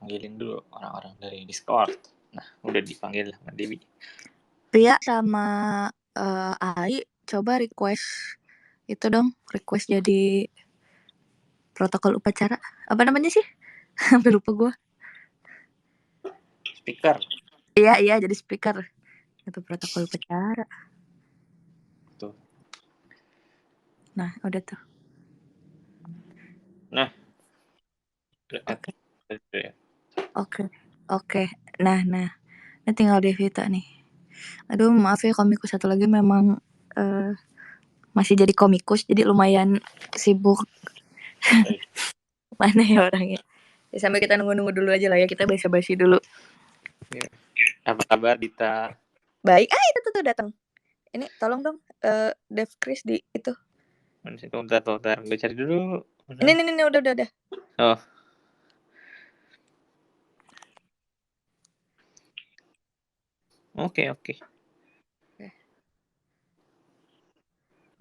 panggilin dulu orang-orang dari Discord. Nah, udah dipanggil sama Dewi. Pria sama Ai coba request itu dong, request jadi protokol upacara. Apa namanya sih? Hampir lupa gue. Speaker. Iya jadi speaker. Itu protokol upacara. Tuh. Nah, udah tuh. Nah. Oke. Nah. Ini tinggal Devita nih. Aduh, maaf ya komikus satu lagi memang masih jadi komikus, jadi lumayan sibuk. Mana ya orangnya? Ya, sambil kita nunggu dulu aja lah ya, kita basa-basi dulu. Ya. Apa kabar Dita? Baik. Itu tuh datang. Ini tolong dong Dev Chris di itu. Bentar. Gue cari dulu. Ini udah. Oh. Oke.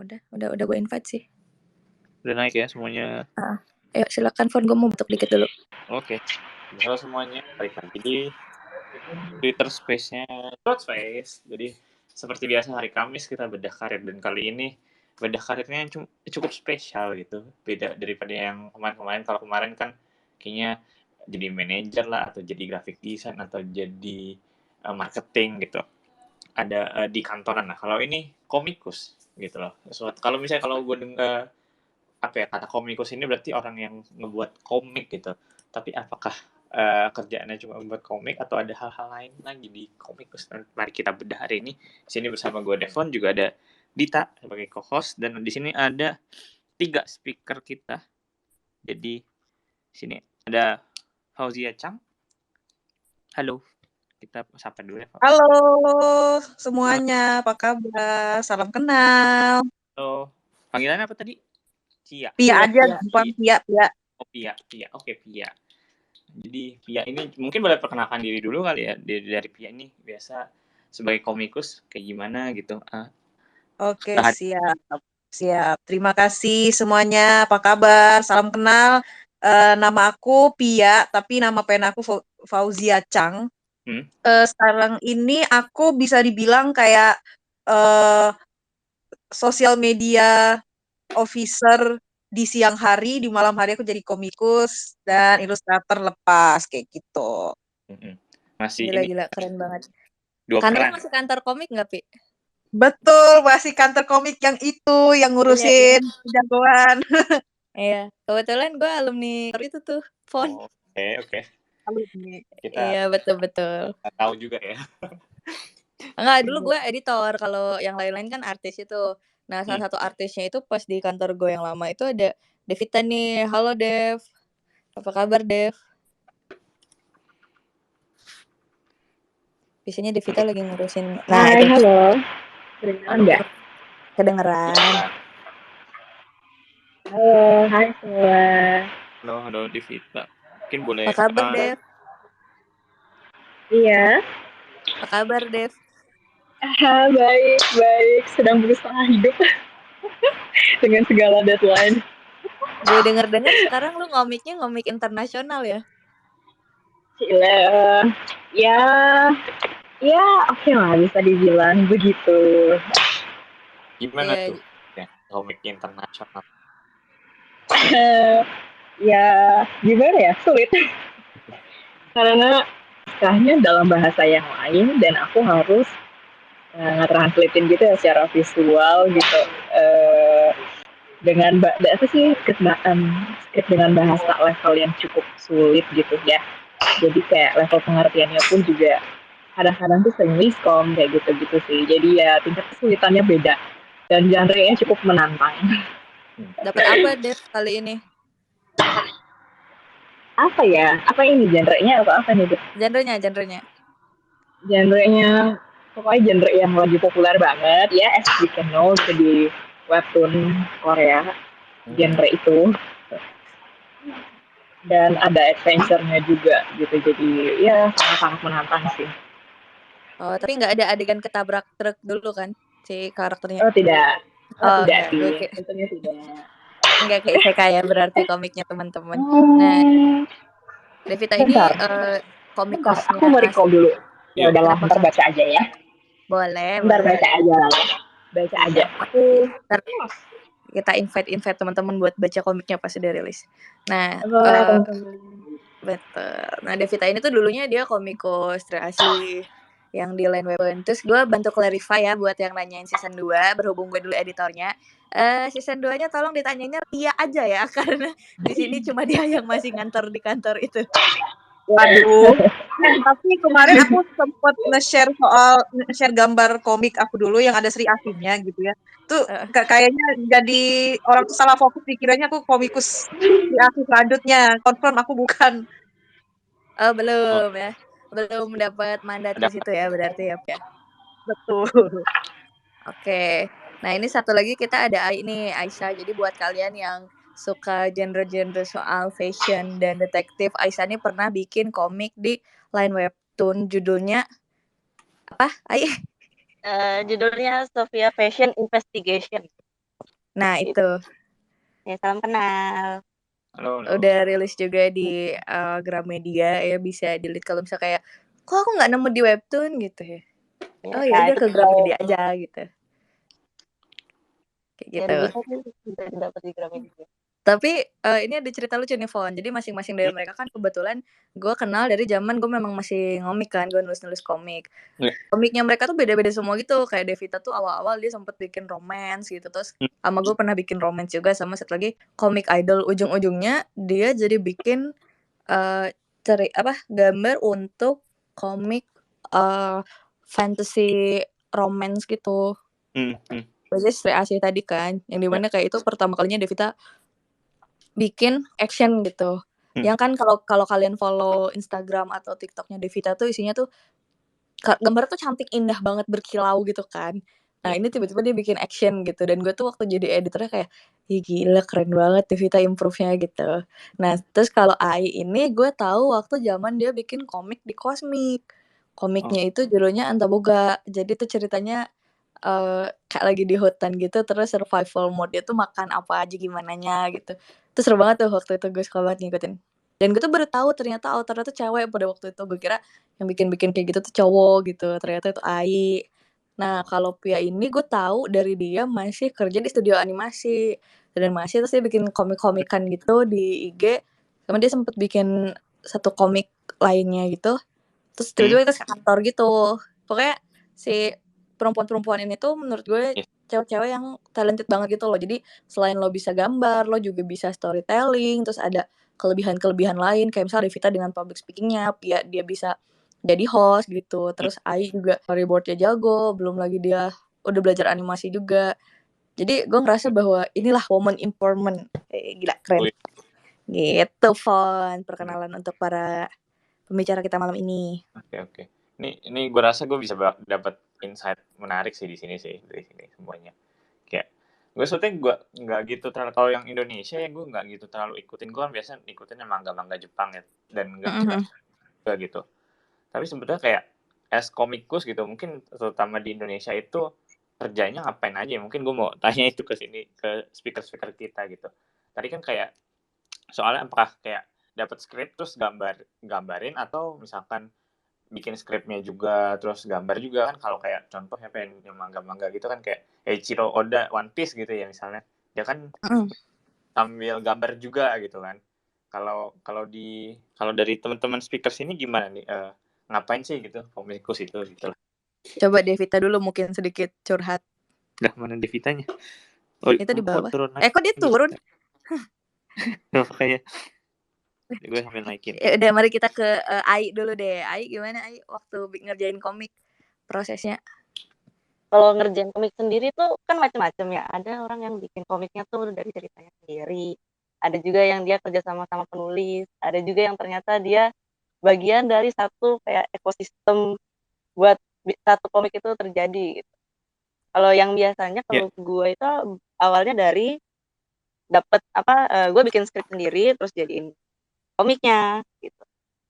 Udah gue invite sih. Udah naik ya semuanya. Ayo silakan Fon, gue mau bentuk dikit dulu. Oke. Halo semuanya, balik lagi di Twitter Space-nya Thread Space. Jadi seperti biasa hari Kamis kita bedah karir, dan kali ini bedah karirnya cukup spesial gitu. Beda daripada yang kemarin-kemarin. Kalau kemarin kan kayaknya jadi manajer lah, atau jadi graphic design, atau jadi marketing gitu. Ada di kantoran. Nah, kalau ini komikus gitu loh. Kalau misalnya gue dengar kata komikus ini berarti orang yang ngebuat komik gitu. Tapi apakah kerjaannya cuma membuat komik atau ada hal-hal lain lagi di komikus? Mari kita bedah hari ini. Di sini bersama gue Devon, juga ada Dita sebagai co-host, dan di sini ada 3 speaker kita. Jadi di sini ada Fauzia Chang. Halo. Kita sapa dulu ya. Halo semuanya, apa kabar? Salam kenal. Halo. Panggilannya apa tadi? Cia. Pia aja, bukan Pia. Oh, Pia. Oke, Pia. Jadi Pia ini mungkin boleh perkenalkan diri dulu kali ya. Dari Pia ini biasa sebagai komikus kayak gimana gitu. Oke, siap. Terima kasih semuanya, apa kabar? Salam kenal. Nama aku Pia, tapi nama pen aku Fauzia Chang. Sekarang ini aku bisa dibilang kayak sosial media officer di siang hari, di malam hari aku jadi komikus dan ilustrator lepas kayak gitu. Masih gila keren banget. Dua kantor peran. Masih kantor komik nggak, Pi? Betul, masih kantor komik yang itu yang ngurusin jagoan. Iya, kebetulan gue alumni itu tuh, Fon. Oke. Alumni. Iya, betul. Tahu juga ya. Enggak, dulu gue editor, kalau yang lain-lain kan artis itu. Nah, salah satu artisnya itu pas di kantor gue yang lama itu ada Devita nih. Halo Dev. Apa kabar Dev? Biasanya Devita lagi ngurusin. Nah, Hai, halo. Kedengeran nggak? Kedengeran. Halo, hai semua. Halo Devita. Mungkin boleh. Apa kabar Dev? Iya. Apa kabar Dev? Baik. Sedang berusaha hidup dengan segala deadline. Gue denger sekarang lu ngomiknya ngomik internasional ya? Cile, ya oke lah, bisa dibilang begitu. Gimana tuh ya, komik internasional? Ya gimana ya, sulit. Karena istilahnya dalam bahasa yang lain dan aku harus nge-translatein gitu ya secara visual gitu. Dengan script dengan bahasa level yang cukup sulit gitu ya. Jadi kayak level pengertiannya pun juga kadang-kadang tuh sering miskom kayak gitu sih. Jadi ya tingkat kesulitannya beda dan genre-nya cukup menantang. Dapat apa Dev kali ini? Apa ya? Apa ini genre-nya atau apa nih? Genrenya. Genre-nya pokoknya genre yang lagi populer banget ya, as you can know, gitu di webtoon Korea. Genre itu. Dan ada adventure-nya juga gitu, jadi ya sangat menantang sih. Oh, tapi nggak ada adegan ketabrak truk dulu kan si karakternya? Oh tidak. Tidak sih, tentunya tidak. Enggak kayak isekai ya berarti komiknya teman-teman. Nah, Devita ini Bentar, aku komikusnya mau recall dulu. Ya Yuk. udahlah, kenapa ntar Kak? baca aja ya. Boleh, Ntar boleh. baca aja lah ya. Baca Iya. aja. Aku Ntar kita invite teman-teman buat baca komiknya pas udah rilis. Nah, boleh teman-teman. betul. Nah, Devita ini tuh dulunya dia komikus asli yang di Line Weapon. Terus gue bantu clarify ya buat yang nanyain season 2, berhubung gue dulu editornya. Season 2-nya tolong ditanyanya Tia aja ya, karena di sini cuma dia yang masih ngantor di kantor itu. Waduh. Tapi kemarin aku sempat nge-share gambar komik aku dulu yang ada Sri Asinya gitu ya. Tuh kayaknya jadi orang tuh salah fokus, dikiranya aku komikus Sri Asi selanjutnya. Confirm aku bukan. Oh, belum ya. Belum mendapat mandat ke situ ya berarti ya. Betul. Oke. Nah, ini satu lagi kita ada ini Aisyah. Jadi buat kalian yang suka genre-genre soal fashion dan detektif, Aisyah ini pernah bikin komik di Line Webtoon, judulnya apa? Judulnya Sofia Fashion Investigation. Nah, itu Ya, salam kenal. Halo. udah rilis juga di Gramedia ya, bisa dilihat kalau misalnya kayak kok aku nggak nemu di Webtoon gitu ya. Ya, Oh ya udah itu ke Gramedia aja gitu. Kayak ya gitu. bisa sih bisa didapat di Gramedia. Tapi ini ada cerita lucu nih, Fon. Jadi masing-masing dari mereka kan kebetulan gue kenal dari zaman gue memang masih ngomik kan, gue nulis-nulis komik. Komiknya mereka tuh beda-beda semua gitu. Kayak Devita tuh awal-awal dia sempet bikin romance gitu. Terus sama gue pernah bikin romance juga, sama satu lagi komik idol. Ujung-ujungnya dia jadi bikin gambar untuk komik fantasy romance gitu. Biasanya Sri Asih tadi kan, yang dimana kayak itu pertama kalinya Devita bikin action gitu. Yang kan kalau kalian follow Instagram atau TikToknya Devita tuh isinya tuh gambar tuh cantik, indah banget, berkilau gitu kan. Nah, ini tiba-tiba dia bikin action gitu, dan gue tuh waktu jadi editornya kayak, ih gila keren banget Devita improve-nya gitu. Nah, terus kalau Ai ini gue tahu waktu zaman dia bikin komik di Cosmic. Komiknya itu judulnya Antaboga. Jadi tuh ceritanya kayak lagi di hutan gitu, terus survival mode itu makan apa aja gimananya gitu. Terus seru banget tuh waktu itu, gue suka banget ngikutin. Dan gue tuh baru tahu ternyata autornya tuh cewek pada waktu itu. Gue kira yang bikin-bikin kayak gitu tuh cowok gitu. Ternyata itu Ai. Nah, kalau Pia ini gue tahu dari dia masih kerja di studio animasi. Dan masih terus dia bikin komik-komikan gitu di IG. Sama dia sempet bikin satu komik lainnya gitu. Terus tiba-tiba itu kantor gitu. Pokoknya si perempuan-perempuan ini tuh menurut gue cewek-cewek yang talented banget gitu loh. Jadi selain lo bisa gambar, lo juga bisa storytelling, terus ada kelebihan-kelebihan lain kayak misalnya Devita dengan public speakingnya, dia bisa jadi host gitu. Terus Ai juga storyboardnya jago, belum lagi dia udah belajar animasi juga. Jadi gue ngerasa bahwa inilah woman empowerment. Gila keren. Gitu, Fon. Perkenalan untuk para pembicara kita malam ini. Oke. Ini gue rasa gue bisa dapat insight menarik sih di sini sih, dari sini semuanya. Kayak gue sebetulnya gue nggak gitu terlalu, kalau yang Indonesia ya gue nggak gitu terlalu ikutin. Gue kan biasa ikutinnya manga-manga Jepang ya, dan nggak gitu. Tapi sebetulnya kayak as komikus gitu, mungkin terutama di Indonesia itu kerjanya ngapain aja. Mungkin gue mau tanya itu ke sini, ke speaker kita gitu. Tadi kan kayak soalnya apakah kayak dapat skrip terus gambarin, atau misalkan bikin skripnya juga terus gambar juga kan. Kalau kayak contohnya yang manga-manga gitu kan kayak Eiichiro Oda One Piece gitu ya misalnya, dia kan sambil gambar juga gitu kan. Kalau dari teman-teman speaker sini gimana nih, ngapain sih gitu komikus itu gitu lah. Coba Devita dulu mungkin sedikit curhat. Nah, mana Devitanya? Itu di bawah. Kok dia turun? Kayak gue sambil naikin. Udah, mari kita ke Ai dulu deh. Ai gimana Ai waktu ngerjain komik prosesnya? Kalau ngerjain komik sendiri tuh kan macam-macam ya. Ada orang yang bikin komiknya tuh dari ceritanya sendiri. Ada juga yang dia kerja sama penulis. Ada juga yang ternyata dia bagian dari satu kayak ekosistem buat satu komik itu terjadi gitu. Kalau yang biasanya kalau gue itu awalnya dari dapat gue bikin skrip sendiri terus jadiin komiknya gitu.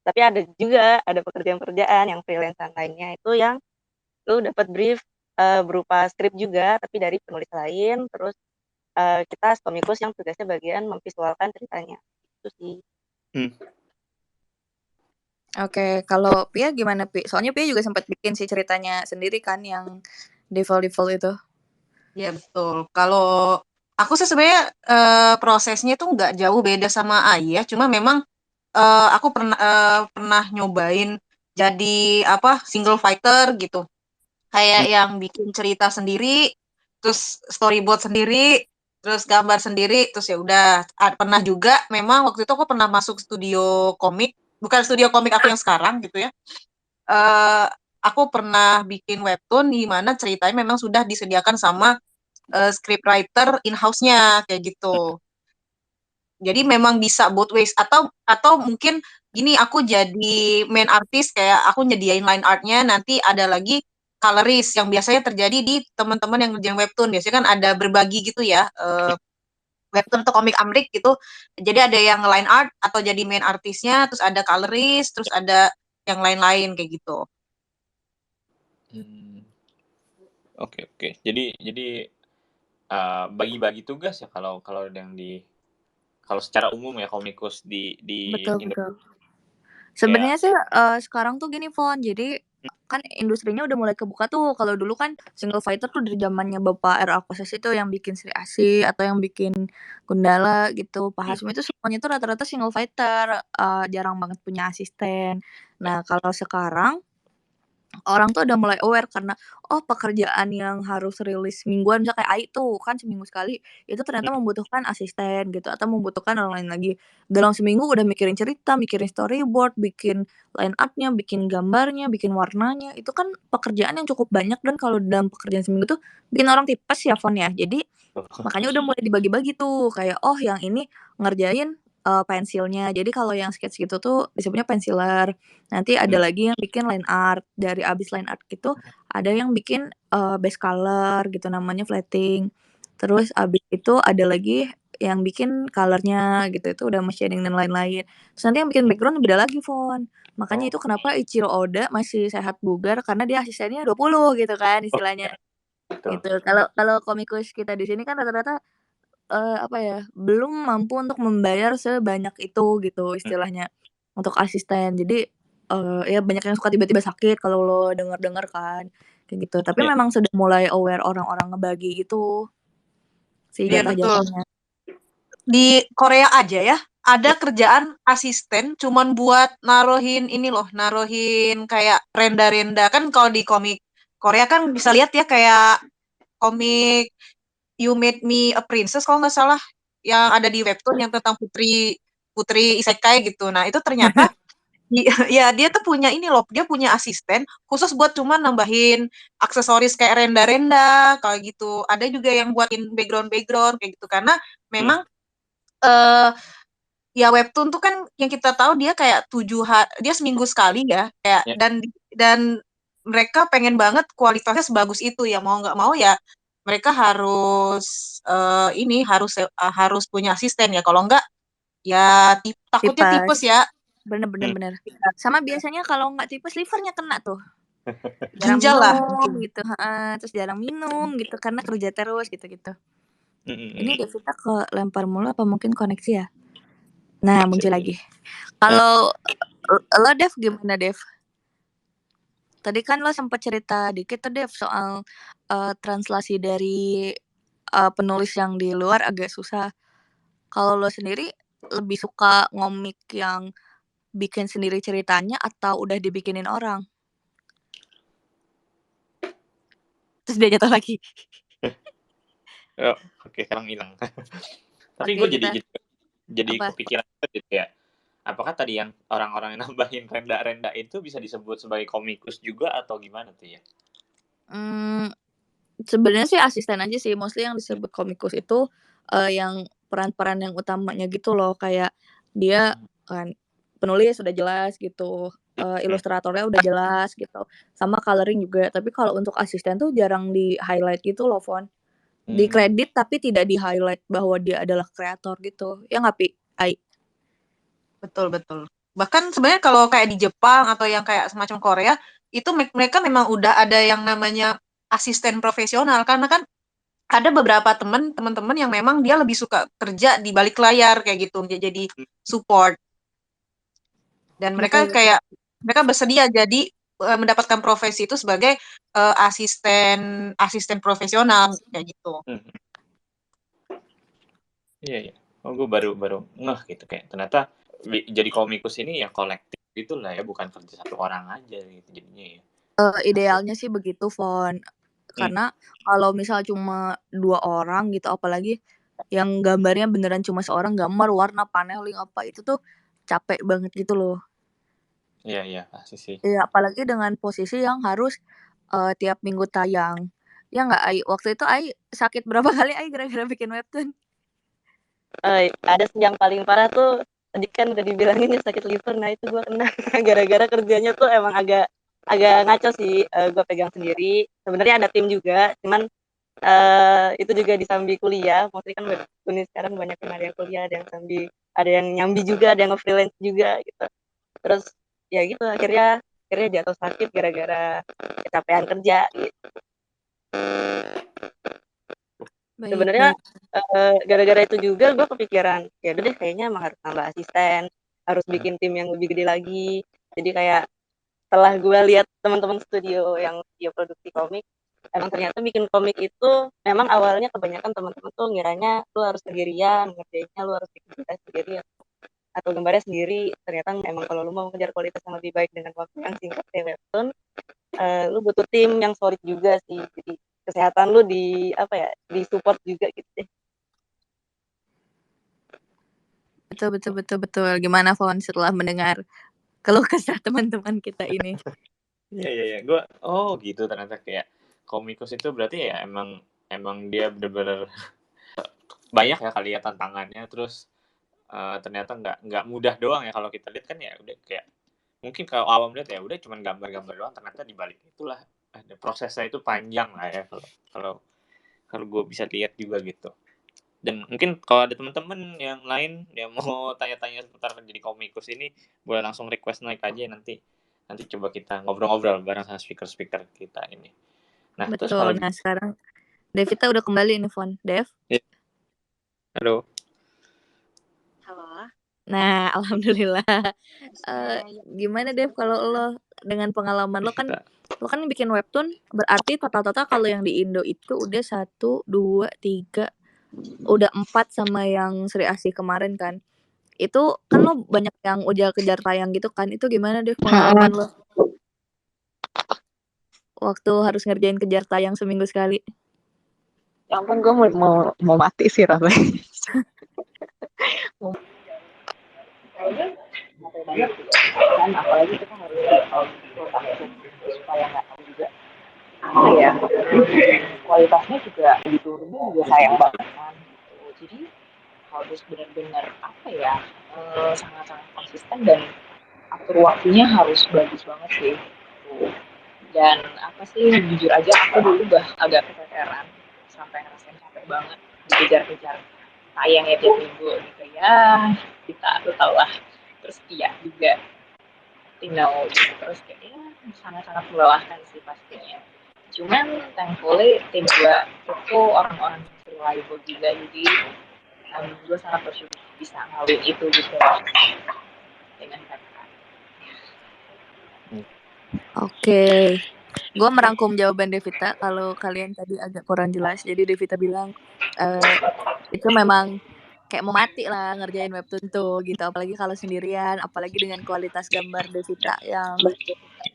Tapi ada pekerjaan-pekerjaan yang freelance lainnya itu yang lu dapat brief berupa skrip juga tapi dari penulis lain, terus kita komikus yang tugasnya bagian memvisualkan ceritanya. Itu sih. Oke, kalau Pia gimana, Pi? Soalnya Pia juga sempat bikin sih ceritanya sendiri kan yang Devil itu. Ya betul. Kalau aku sih sebenarnya prosesnya tuh nggak jauh beda sama Ayah, cuma memang aku pernah nyobain jadi single fighter gitu. Kayak yang bikin cerita sendiri, terus storyboard sendiri, terus gambar sendiri, terus ya udah. Pernah juga memang waktu itu aku pernah masuk studio komik, bukan studio komik aku yang sekarang gitu ya. Eh aku pernah bikin webtoon di mana ceritanya memang sudah disediakan sama scriptwriter in-house-nya kayak gitu. Jadi memang bisa both ways atau mungkin gini aku jadi main artist kayak aku nyediain line art-nya nanti ada lagi colorist yang biasanya terjadi di teman-teman yang ngerjain webtoon biasanya kan ada berbagi gitu ya webtoon atau komik Amrik gitu jadi ada yang line art atau jadi main artisnya terus ada colorist terus ada yang lain-lain kayak gitu. Oke. Jadi bagi-bagi tugas ya kalau kalau secara umum ya komikus di Betul, Indonesia betul. kayak Sebenarnya sih sekarang tuh gini, Fon. Jadi kan industrinya udah mulai kebuka tuh. Kalau dulu kan single fighter tuh dari zamannya Bapak R.A. Koses itu yang bikin Sri Asih atau yang bikin Gundala gitu. Pak Hasmi itu semuanya tuh rata-rata single fighter, jarang banget punya asisten. Nah, kalau sekarang orang tuh udah mulai aware karena pekerjaan yang harus rilis mingguan misalnya kayak Ai tuh kan seminggu sekali itu ternyata membutuhkan asisten gitu atau membutuhkan orang lain lagi dalam seminggu udah mikirin cerita mikirin storyboard bikin line up-nya bikin gambarnya bikin warnanya itu kan pekerjaan yang cukup banyak dan kalau dalam pekerjaan seminggu tuh bikin orang tipes ya Fon ya jadi makanya udah mulai dibagi-bagi tuh, kayak, yang ini ngerjain, pensilnya. Jadi kalau yang sketch gitu tuh disebutnya penciler. Nanti ada lagi yang bikin line art, dari abis line art gitu ada yang bikin, base color gitu namanya flatting. Terus abis itu ada lagi yang bikin color-nya gitu, itu udah shading dan lain-lain. Terus nanti yang bikin background beda lagi, Fon. Makanya itu kenapa Ichiro Oda masih sehat bugar karena dia asistennya 20 gitu kan istilahnya. Gitu. Kalau kalau komikus kita di sini kan rata-rata, apa ya, belum mampu untuk membayar sebanyak itu gitu istilahnya, untuk asisten. Jadi, ya banyak yang suka tiba-tiba sakit kalau lo denger-denger kan, kayak gitu. Tapi ya. memang sudah mulai aware orang-orang ngebagi gitu, si Iya betul. jatah-jatahnya. Di Korea aja ya, ada kerjaan asisten cuman buat naruhin ini loh, naruhin kayak renda-renda. Kan kalau di komik Korea kan bisa lihat ya kayak komik You Made Me a Princess kalau nggak salah, yang ada di webtoon yang tentang putri putri isekai gitu. Nah, itu ternyata ya dia tuh punya ini loh, dia punya asisten khusus buat cuma nambahin aksesoris kayak renda-renda kayak gitu. Ada juga yang buatin background-background kayak gitu karena memang eh ya webtoon tuh kan yang kita tahu dia kayak dia seminggu sekali ya kayak Ya. dan mereka pengen banget kualitasnya sebagus itu ya mau nggak mau ya mereka harus ini harus punya asisten ya kalau enggak ya takutnya tipes Tipes. ya. Bener bener bener. Sama biasanya kalau nggak tipes livernya kena tuh. Jarang Ginjal lah minum mungkin. gitu, heeh, terus jarang minum gitu karena kerja terus gitu-gitu. Ini Devita kelempar mulu apa mungkin koneksi ya? Nah, muncul lagi. Kalau lo Dev gimana Dev? Tadi kan lo sempat cerita dikit tuh Dev soal translasi dari penulis yang di luar agak susah. Kalau lo sendiri lebih suka ngomik yang bikin sendiri ceritanya atau udah dibikinin orang? Terus dia jatuh lagi. Oh, oke, sekarang hilang. Tapi Oke, gue kita jadi apa? kepikiran gitu ya. Apakah tadi yang orang-orang yang nambahin renda-renda itu bisa disebut sebagai komikus juga atau gimana tuh ya? Sebenarnya sih asisten aja sih, mostly yang disebut komikus itu yang peran-peran yang utamanya gitu loh, kayak dia kan penulis udah jelas gitu, ilustratornya udah jelas gitu, sama coloring juga. Tapi kalau untuk asisten tuh jarang di-highlight gitu loh, Fon. Di-kredit tapi tidak di-highlight bahwa dia adalah kreator gitu. Ya nggak, Pi? Ai? Betul betul. Bahkan sebenarnya kalau kayak di Jepang atau yang kayak semacam Korea itu mereka memang udah ada yang namanya asisten profesional karena kan ada beberapa teman-teman yang memang dia lebih suka kerja di balik layar kayak gitu jadi support dan mereka Betul, betul. kayak mereka bersedia jadi mendapatkan profesi itu sebagai asisten profesional kayak gitu. Iya. Oh, gue baru ngeh gitu kayak ternyata jadi komikus ini ya kolektif gitu lah ya, bukan kerja satu orang aja gitu jadinya ya. Idealnya sih begitu, Fon. Karena kalau misal cuma 2 orang gitu, apalagi yang gambarnya beneran cuma seorang gambar, warna, paneling, apa, itu tuh capek banget gitu loh. Iya, pasti sih. Iya, apalagi dengan posisi yang harus tiap minggu tayang. Ya nggak, Ai? Waktu itu Ai sakit berapa kali, Ai, gara-gara bikin webtoon? Ada yang paling parah tuh, tadi kan udah dibilangin ya sakit liver, nah itu gue kena gara-gara kerjanya tuh emang agak ngaco sih. Gue pegang sendiri, sebenarnya ada tim juga, cuman itu juga disambi kuliah. Maksudnya kan webtoon sekarang banyak yang ada yang kuliah, ada yang sambi, ada yang nyambi juga, ada yang nge-freelance juga gitu. Terus ya gitu, akhirnya jatuh sakit gara-gara kecapean kerja gitu. Sebenarnya gara-gara itu juga gue kepikiran, ya udah deh kayaknya emang harus nambah asisten, harus bikin tim yang lebih gede lagi. Jadi kayak setelah gue lihat teman-teman studio yang studio produksi komik, emang ternyata bikin komik itu memang awalnya kebanyakan teman-teman tuh ngiranya lu harus sendirian, ngerjainnya lu harus bikin cerita sendiri atau gambarnya sendiri. Ternyata emang kalau lu mau mengejar kualitas yang lebih baik dengan waktu yang singkat kayak webtoon, lu butuh tim yang solid juga sih. Jadi kesehatan lu di di support juga gitu deh. Betul. Gimana, Fon, setelah mendengar keluh kesah teman-teman kita ini? Iya. Gue gitu ternyata kayak komikus itu berarti ya emang dia bener-bener banyak ya kali ya tantangannya. Terus ternyata nggak mudah doang ya. Kalau kita lihat kan ya udah kayak mungkin kalau awam lihat ya udah cuman gambar-gambar doang, ternyata di balik itulah ada prosesnya, itu panjang lah ya kalau gue bisa lihat juga gitu. Dan mungkin kalau ada teman-teman yang lain yang mau tanya-tanya seputar menjadi komikus ini, boleh langsung request naik aja, nanti coba kita ngobrol-ngobrol bareng sama speaker kita ini. Nah, terus kalau Betul. Nah, sekarang Devita udah kembali nih, Fon. Dev? Halo. Halo. Nah, alhamdulillah. Gimana, Dev, kalau lo dengan pengalaman lo kan bikin webtoon, berarti total kalau yang di Indo itu udah 1, 2, 3, udah 4 sama yang Sri Asih kemarin kan. Itu kan lo banyak yang udah kejar tayang gitu kan. Itu gimana, Dev, pengalaman lo waktu harus ngerjain kejar tayang seminggu sekali? Ya ampun, gue mau mati sih rasanya. Kan apalagi kita harus supaya nggak tahu juga apa ya, kualitasnya juga diturunnya juga sayang banget kan. Jadi harus benar-benar apa ya, sangat-sangat konsisten dan atur waktunya harus bagus banget sih. Dan apa sih, jujur aja aku dulu agak keteteran sampai ngerasain capek banget dikejar-kejar tayang ya tiap minggu gitu ya, kita tuh tau lah. Terus iya juga tinggal terus kayak sangat-sangat melelahkan sih pastinya. Cuman thankfully tim gue itu orang-orang yang reliable juga, jadi gue sangat bersyukur bisa ngalamin itu gitu dengan mereka. Oke. Gue merangkum jawaban Devita kalau kalian tadi agak kurang jelas. Jadi Devita bilang itu memang kayak mau mati lah ngerjain webtoon tuh gitu. Apalagi kalau sendirian, apalagi dengan kualitas gambar Devita yang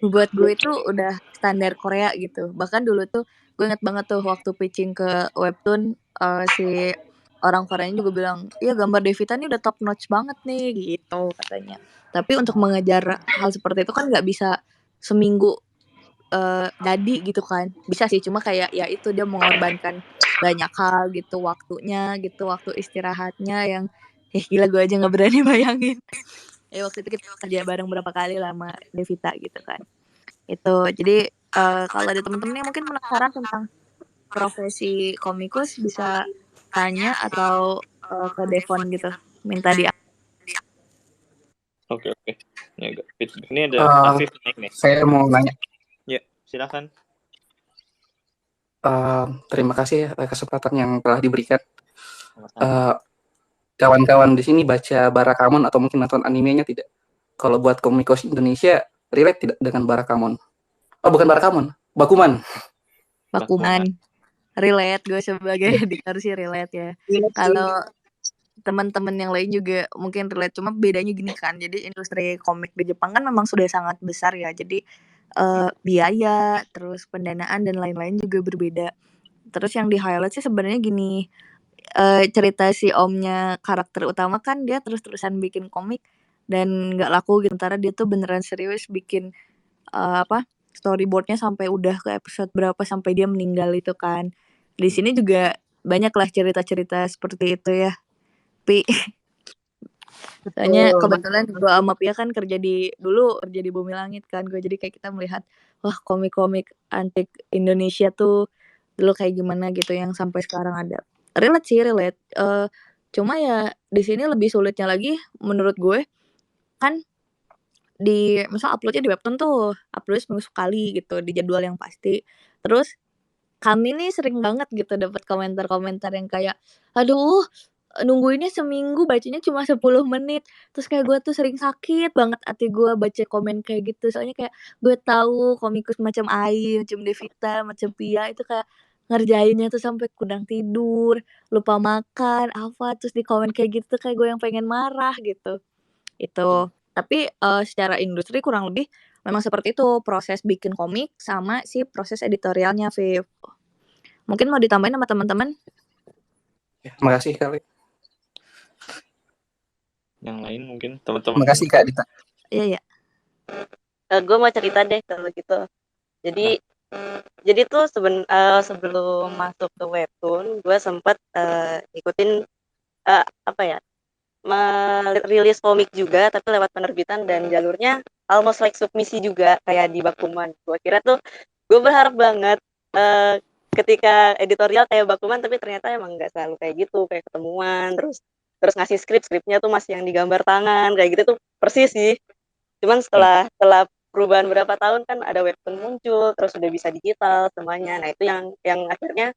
buat gue itu udah standar Korea gitu. Bahkan dulu tuh gue inget banget tuh waktu pitching ke webtoon, si orang Koreanya juga bilang, iya gambar Devita nih udah top notch banget nih gitu katanya. Tapi untuk mengejar hal seperti itu kan nggak bisa seminggu jadi gitu kan. Bisa sih, cuma kayak ya itu dia mengorbankan banyak hal gitu, waktunya gitu, waktu istirahatnya yang gila gue aja nggak berani bayangin. Waktu itu kita kerja bareng berapa kali lah sama Devita gitu kan. Itu. Jadi kalau ada temen-temen yang mungkin penasaran tentang profesi komikus bisa tanya atau ke Devon gitu, minta dia. Oke. Ini ada Afif naik nih. Saya mau nanya. Ya, silakan. Terima kasih atas kesempatan yang telah diberikan. Kawan-kawan di sini baca Barakamon atau mungkin nonton animenya tidak? Kalau buat komikus Indonesia, relate tidak dengan Barakamon? Oh, bukan Barakamon, Bakuman. Bakuman. Relate, gue sebagai editor sih relate ya. Kalau teman-teman yang lain juga mungkin relate, cuma bedanya gini kan. Jadi industri komik di Jepang kan memang sudah sangat besar ya. Jadi biaya, terus pendanaan dan lain-lain juga berbeda. Terus yang di highlight sih sebenarnya gini, cerita si omnya karakter utama kan dia terus-terusan bikin komik dan nggak laku gitu. Sementara dia tuh beneran serius bikin storyboardnya sampai udah ke episode berapa sampai dia meninggal itu kan. Di sini juga banyak lah cerita-cerita seperti itu ya, Pi. Soalnya kebetulan gue sama Pia kan kerja di Bumi Langit kan. Gue jadi kayak kita melihat wah komik-komik antik Indonesia tuh dulu kayak gimana gitu yang sampai sekarang ada. Relate sih relate. Cuma ya di sini lebih sulitnya lagi menurut gue kan misal uploadnya di webtoon tuh upload seminggu sekali gitu di jadwal yang pasti. Terus kami nih sering banget gitu dapat komentar-komentar yang kayak aduh nungguinnya seminggu bacanya cuma 10 menit. Terus kayak gue tuh sering sakit banget hati gue baca komen kayak gitu. Soalnya kayak gue tahu komikus macam Ai, macam Devita, macam Pia itu kayak ngerjainnya tuh sampai kurang tidur, lupa makan, apa terus di komen kayak gitu kayak gue yang pengen marah gitu. Itu. Tapi secara industri kurang lebih memang seperti itu proses bikin komik sama si proses editorialnya, Viv. Mungkin mau ditambahin sama teman-teman? Ya, makasih kali. Yang lain mungkin teman-teman. Makasih Kak Dita. Iya. Gue mau cerita deh kalau gitu. Jadi tuh sebelum masuk ke webtoon, gue sempat ikutin merilis komik juga, tapi lewat penerbitan dan jalurnya almost like submisi juga kayak di Bakuman. Gue kira tuh gue berharap banget ketika editorial kayak Bakuman, tapi ternyata emang nggak selalu kayak gitu, kayak ketemuan terus ngasih skripnya tuh masih yang digambar tangan kayak gitu tuh persis sih. Cuman setelah perubahan berapa tahun kan ada webtoon muncul, terus udah bisa digital semuanya. Nah itu yang akhirnya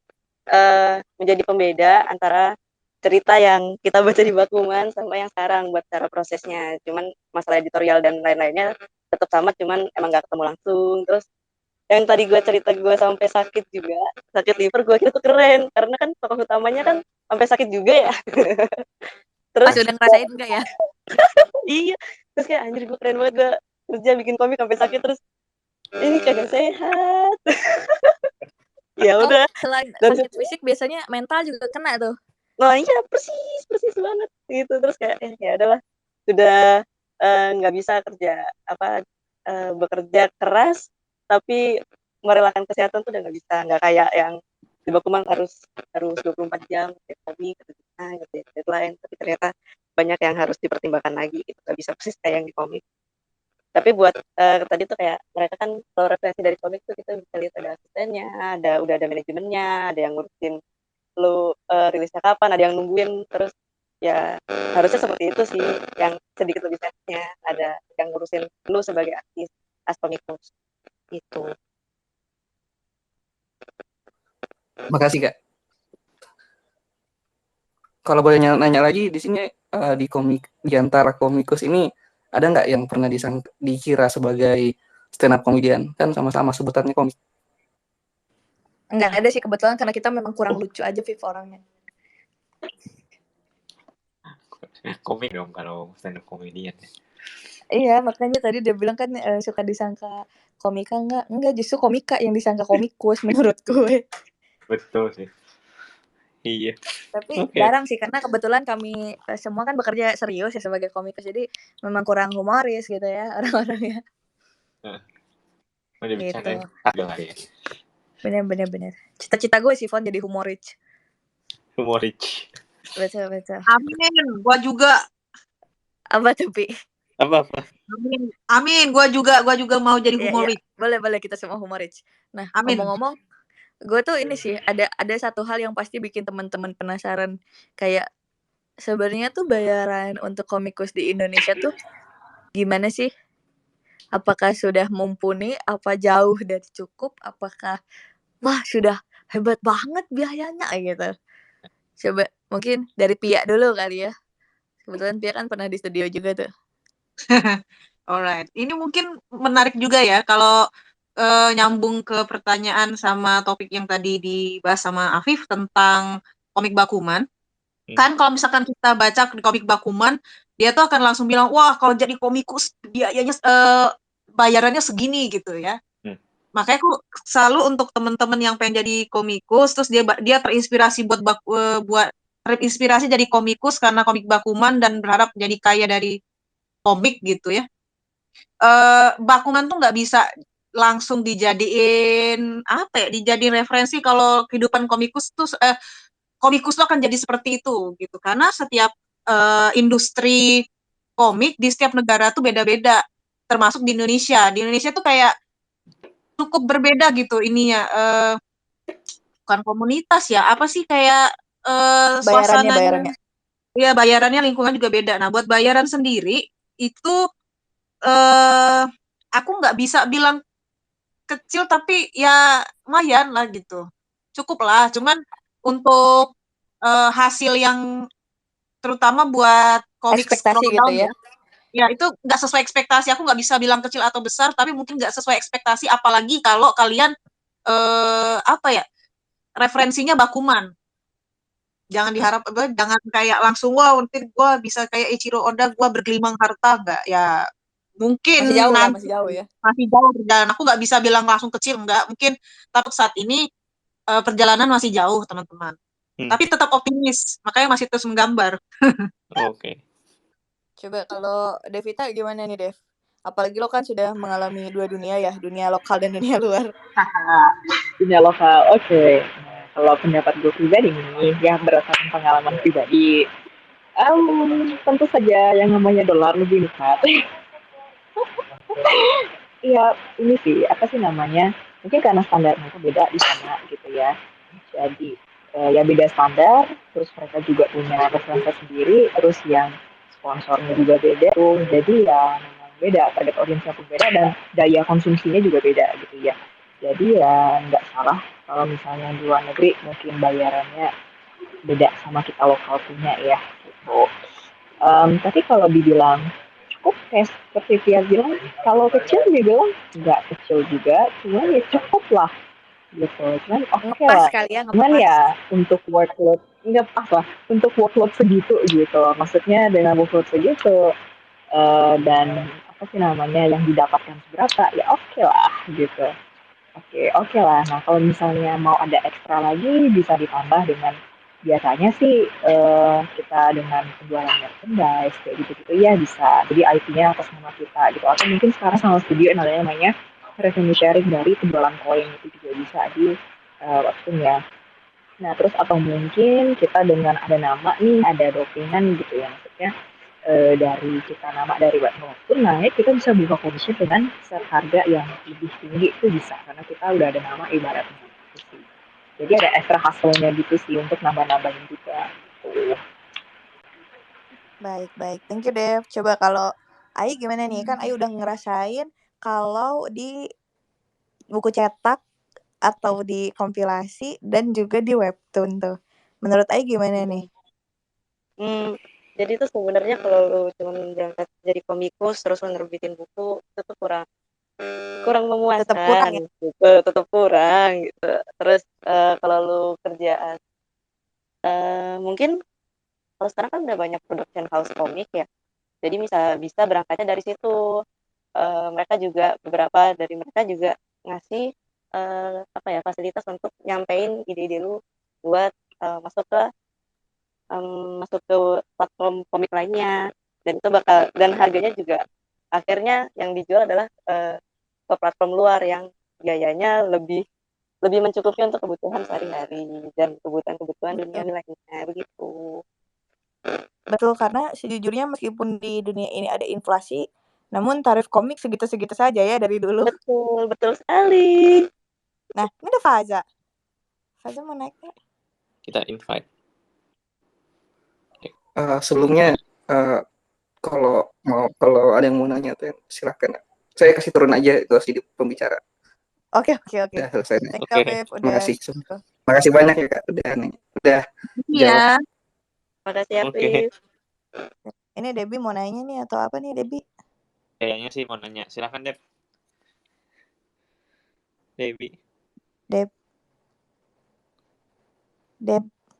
menjadi pembeda antara cerita yang kita baca di Bakuman sama yang sekarang buat cara prosesnya. Cuman masalah editorial dan lain-lainnya tetap sama, cuman emang nggak ketemu langsung. Terus yang tadi gue cerita gue sampai sakit juga, sakit liver, gue kira tuh keren karena kan tokoh utamanya kan sampai sakit juga ya. Terus udah ngerasain enggak ya? Iya, terus kayak anjir gue keren banget, gue kerja bikin komik sampai sakit, terus ini kagak sehat. Ya udah. Selain sakit fisik biasanya mental juga kena tuh. Nah iya persis banget gitu. Terus kayak ya adalah sudah nggak bisa bekerja keras tapi merelakan kesehatan tuh udah nggak bisa, nggak kayak yang di Bakuman harus 24 jam komik gitu ya, deadline, tapi ternyata banyak yang harus dipertimbangkan lagi gitu, nggak bisa persis kayak yang di komik. Tapi buat tadi tuh kayak mereka kan kalau referensi dari komik tuh kita bisa lihat ada asistennya, udah ada manajemennya, ada yang ngurusin lu rilisnya kapan, ada yang nungguin, terus ya harusnya seperti itu sih yang sedikit lebih sehatnya, ada yang ngurusin lu sebagai artis as komikus itu. Makasih Kak. Kalau boleh nanya lagi di sini di antara komikus ini ada nggak yang pernah dikira sebagai stand up comedian? Kan sama-sama sebutannya komik. Enggak ada sih kebetulan karena kita memang kurang lucu aja Viv orangnya. Komik dong kalau stand up comedian. Iya, makanya tadi dia bilang kan suka disangka komika enggak justru komika yang disangka komikus menurut gue. Betul sih. Iya. Tapi jarang sih karena kebetulan kami semua kan bekerja serius ya sebagai komikus, jadi memang kurang humoris gitu ya orang-orangnya. Gitu. Ada lah ya. Bener. Cita-cita gue sih Fon jadi humoris. Humoris. Betul. Amin, gua juga. Apa tuh Pi? Apa? Amin, gua juga mau jadi humoris. Ya. Boleh kita semua humoris. Nah, ngomong-ngomong, gue tuh ini sih ada satu hal yang pasti bikin teman-teman penasaran, kayak sebenarnya tuh bayaran untuk komikus di Indonesia tuh gimana sih? Apakah sudah mumpuni? Apa jauh dari cukup? Apakah wah sudah hebat banget biayanya gitu? Coba mungkin dari Pia dulu kali ya. Kebetulan Pia kan pernah di studio juga tuh. Alright, ini mungkin menarik juga ya kalau nyambung ke pertanyaan sama topik yang tadi dibahas sama Afif tentang komik Bakuman. Kan kalau misalkan kita baca di komik Bakuman, dia tuh akan langsung bilang, wah kalau jadi komikus biayanya bayarannya segini gitu ya. Makanya aku selalu untuk teman-teman yang pengen jadi komikus, terus dia terinspirasi buat terinspirasi jadi komikus karena komik Bakuman dan berharap jadi kaya dari komik gitu ya. Bakuman tuh nggak bisa langsung dijadiin apa ya, dijadiin referensi kalau kehidupan komikus tuh komikus tuh akan jadi seperti itu gitu karena setiap industri komik di setiap negara tuh beda-beda termasuk di Indonesia. Di Indonesia tuh kayak cukup berbeda gitu ininya bukan komunitas ya apa sih kayak suasananya Bayarannya. ya bayarannya lingkungan juga beda. Nah buat bayaran sendiri itu aku nggak bisa bilang kecil tapi ya lumayan lah gitu cukup lah cuman untuk hasil yang terutama buat komik Ekspektasi gitu Throwdown ya. ya itu nggak sesuai ekspektasi aku nggak bisa bilang kecil atau besar tapi mungkin nggak sesuai ekspektasi apalagi kalau kalian apa ya referensinya Bakuman jangan diharap jangan kayak langsung wah nanti gue bisa kayak Ichiro Oda gue bergelimang harta nggak ya mungkin Masih jauh lah, nanti masih jauh ya. masih jauh dan aku nggak bisa bilang langsung kecil nggak mungkin tapi saat ini perjalanan masih jauh teman-teman tapi tetap optimis makanya masih terus menggambar. Oke. Coba kalau Devita gimana nih Dev? Apalagi lo kan sudah mengalami dua dunia ya, dunia lokal dan dunia luar. Dunia lokal, oke. Kalau pendapat gue pribadi nih, ya berdasarkan pengalaman pribadi, tentu saja yang namanya dolar lebih nikmat. Iya, ini sih, apa sih namanya, mungkin karena standarnya itu beda di sana gitu ya. Jadi, ya beda standar, terus mereka juga punya referensi sendiri, terus yang sponsornya juga beda tuh. Jadi ya memang beda, target audiensnya pun beda dan daya konsumsinya juga beda gitu ya. Jadi ya nggak salah kalau misalnya di luar negeri mungkin bayarannya beda sama kita lokal punya ya gitu. Tapi kalau dibilang cukup kayak seperti Tia bilang, kalau kecil dibilang nggak kecil juga, cuman ya cukup lah gitu. Cuman oke Ngepas lah. kali ya, Cuman ngepas. ya untuk workload nggak pas lah untuk workload segitu gitu. Maksudnya dengan workload segitu dan apa sih namanya yang didapatkan seberapa ya oke lah gitu. Oke lah. Nah kalau misalnya mau ada ekstra lagi bisa ditambah dengan biasanya sih kita dengan penjualan merchandise kayak gitu-gitu ya bisa. Jadi IP-nya atas nama kita gitu. Atau mungkin sekarang sama studio yang ada namanya revenue sharing dari penjualan koin itu juga bisa di webtoonnya. Nah terus atau mungkin kita dengan ada nama nih ada dokengan gitu ya maksudnya dari kita nama dari webtoon naik kita bisa buka commission dengan set harga yang lebih tinggi itu bisa karena kita udah ada nama ibaratnya gitu sih. Jadi ada extra hustle-nya gitu sih untuk nambah-nambahin juga. Gitu. Baik. Thank you Dev. Coba kalau Ai gimana nih? Kan Ai udah ngerasain kalau di buku cetak atau di kompilasi dan juga di webtoon tuh. Menurut Ai gimana nih? Jadi tuh sebenarnya kalau lu cuma berangkat jadi komikus terus menerbitin buku itu tuh kurang memuaskan Tetap kurang ya? gitu, tetap kurang gitu. Terus kalau lu kerjaan mungkin kalau sekarang kan udah banyak production house komik ya. Jadi bisa berangkatnya dari situ. Mereka juga beberapa dari mereka juga ngasih apa ya fasilitas untuk nyampein ide-ide lu buat masuk ke platform komik lainnya dan itu dan harganya juga akhirnya yang dijual adalah ke platform luar yang biayanya lebih mencukupi untuk kebutuhan sehari-hari dan kebutuhan dunia lainnya begitu. Betul, karena sejujurnya meskipun di dunia ini ada inflasi, namun tarif komik segitu-segitu saja ya dari dulu. Betul sekali. Nah, ini ada Faza. Faza mau naik nggak? Kita invite. Sebelumnya kalau ada yang mau nanya tuh silakan. Saya kasih turun aja itu si pembicara. Oke. Udah selesai. Thank you, Afif. Makasih. Makasih banyak ya Kak. Udah Iya. Makasih ya, Oke. Ini Debbie mau nanya nih atau apa nih Debbie? kayaknya sih mau nanya. Silakan Dep. Debbie. Deb.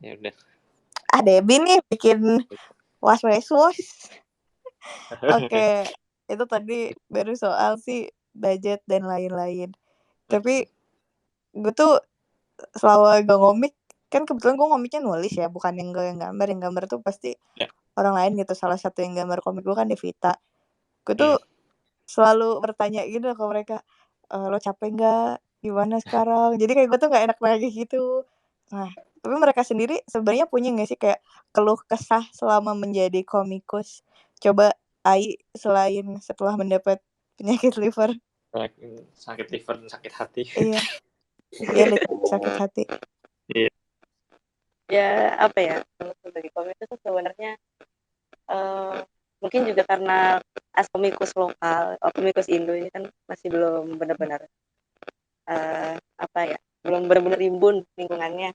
Ya udah. Debbie nih bikin was. Oke, itu tadi baru soal sih budget dan lain-lain. Tapi gue tuh selama gue ngomik, kan kebetulan gue ngomiknya nulis ya, bukan yang gue yang gambar. Yang gambar tuh pasti orang lain gitu. Salah satu yang gambar komik gue kan Devita. Gue tuh selalu bertanya gitu ke mereka, lo capek nggak? Gimana sekarang? Jadi kayak gue tuh nggak enak lagi gitu. Nah, tapi mereka sendiri sebenarnya punya nggak sih kayak keluh kesah selama menjadi komikus? Coba Ai, selain setelah mendapat penyakit liver. Sakit liver dan sakit hati. Iya. Iya, sakit hati. Iya. Ya apa ya, kalau sebagai komikus itu sebenarnya mungkin juga karena komikus lokal, komikus Indo ini kan masih belum benar-benar belum benar-benar rimbun lingkungannya,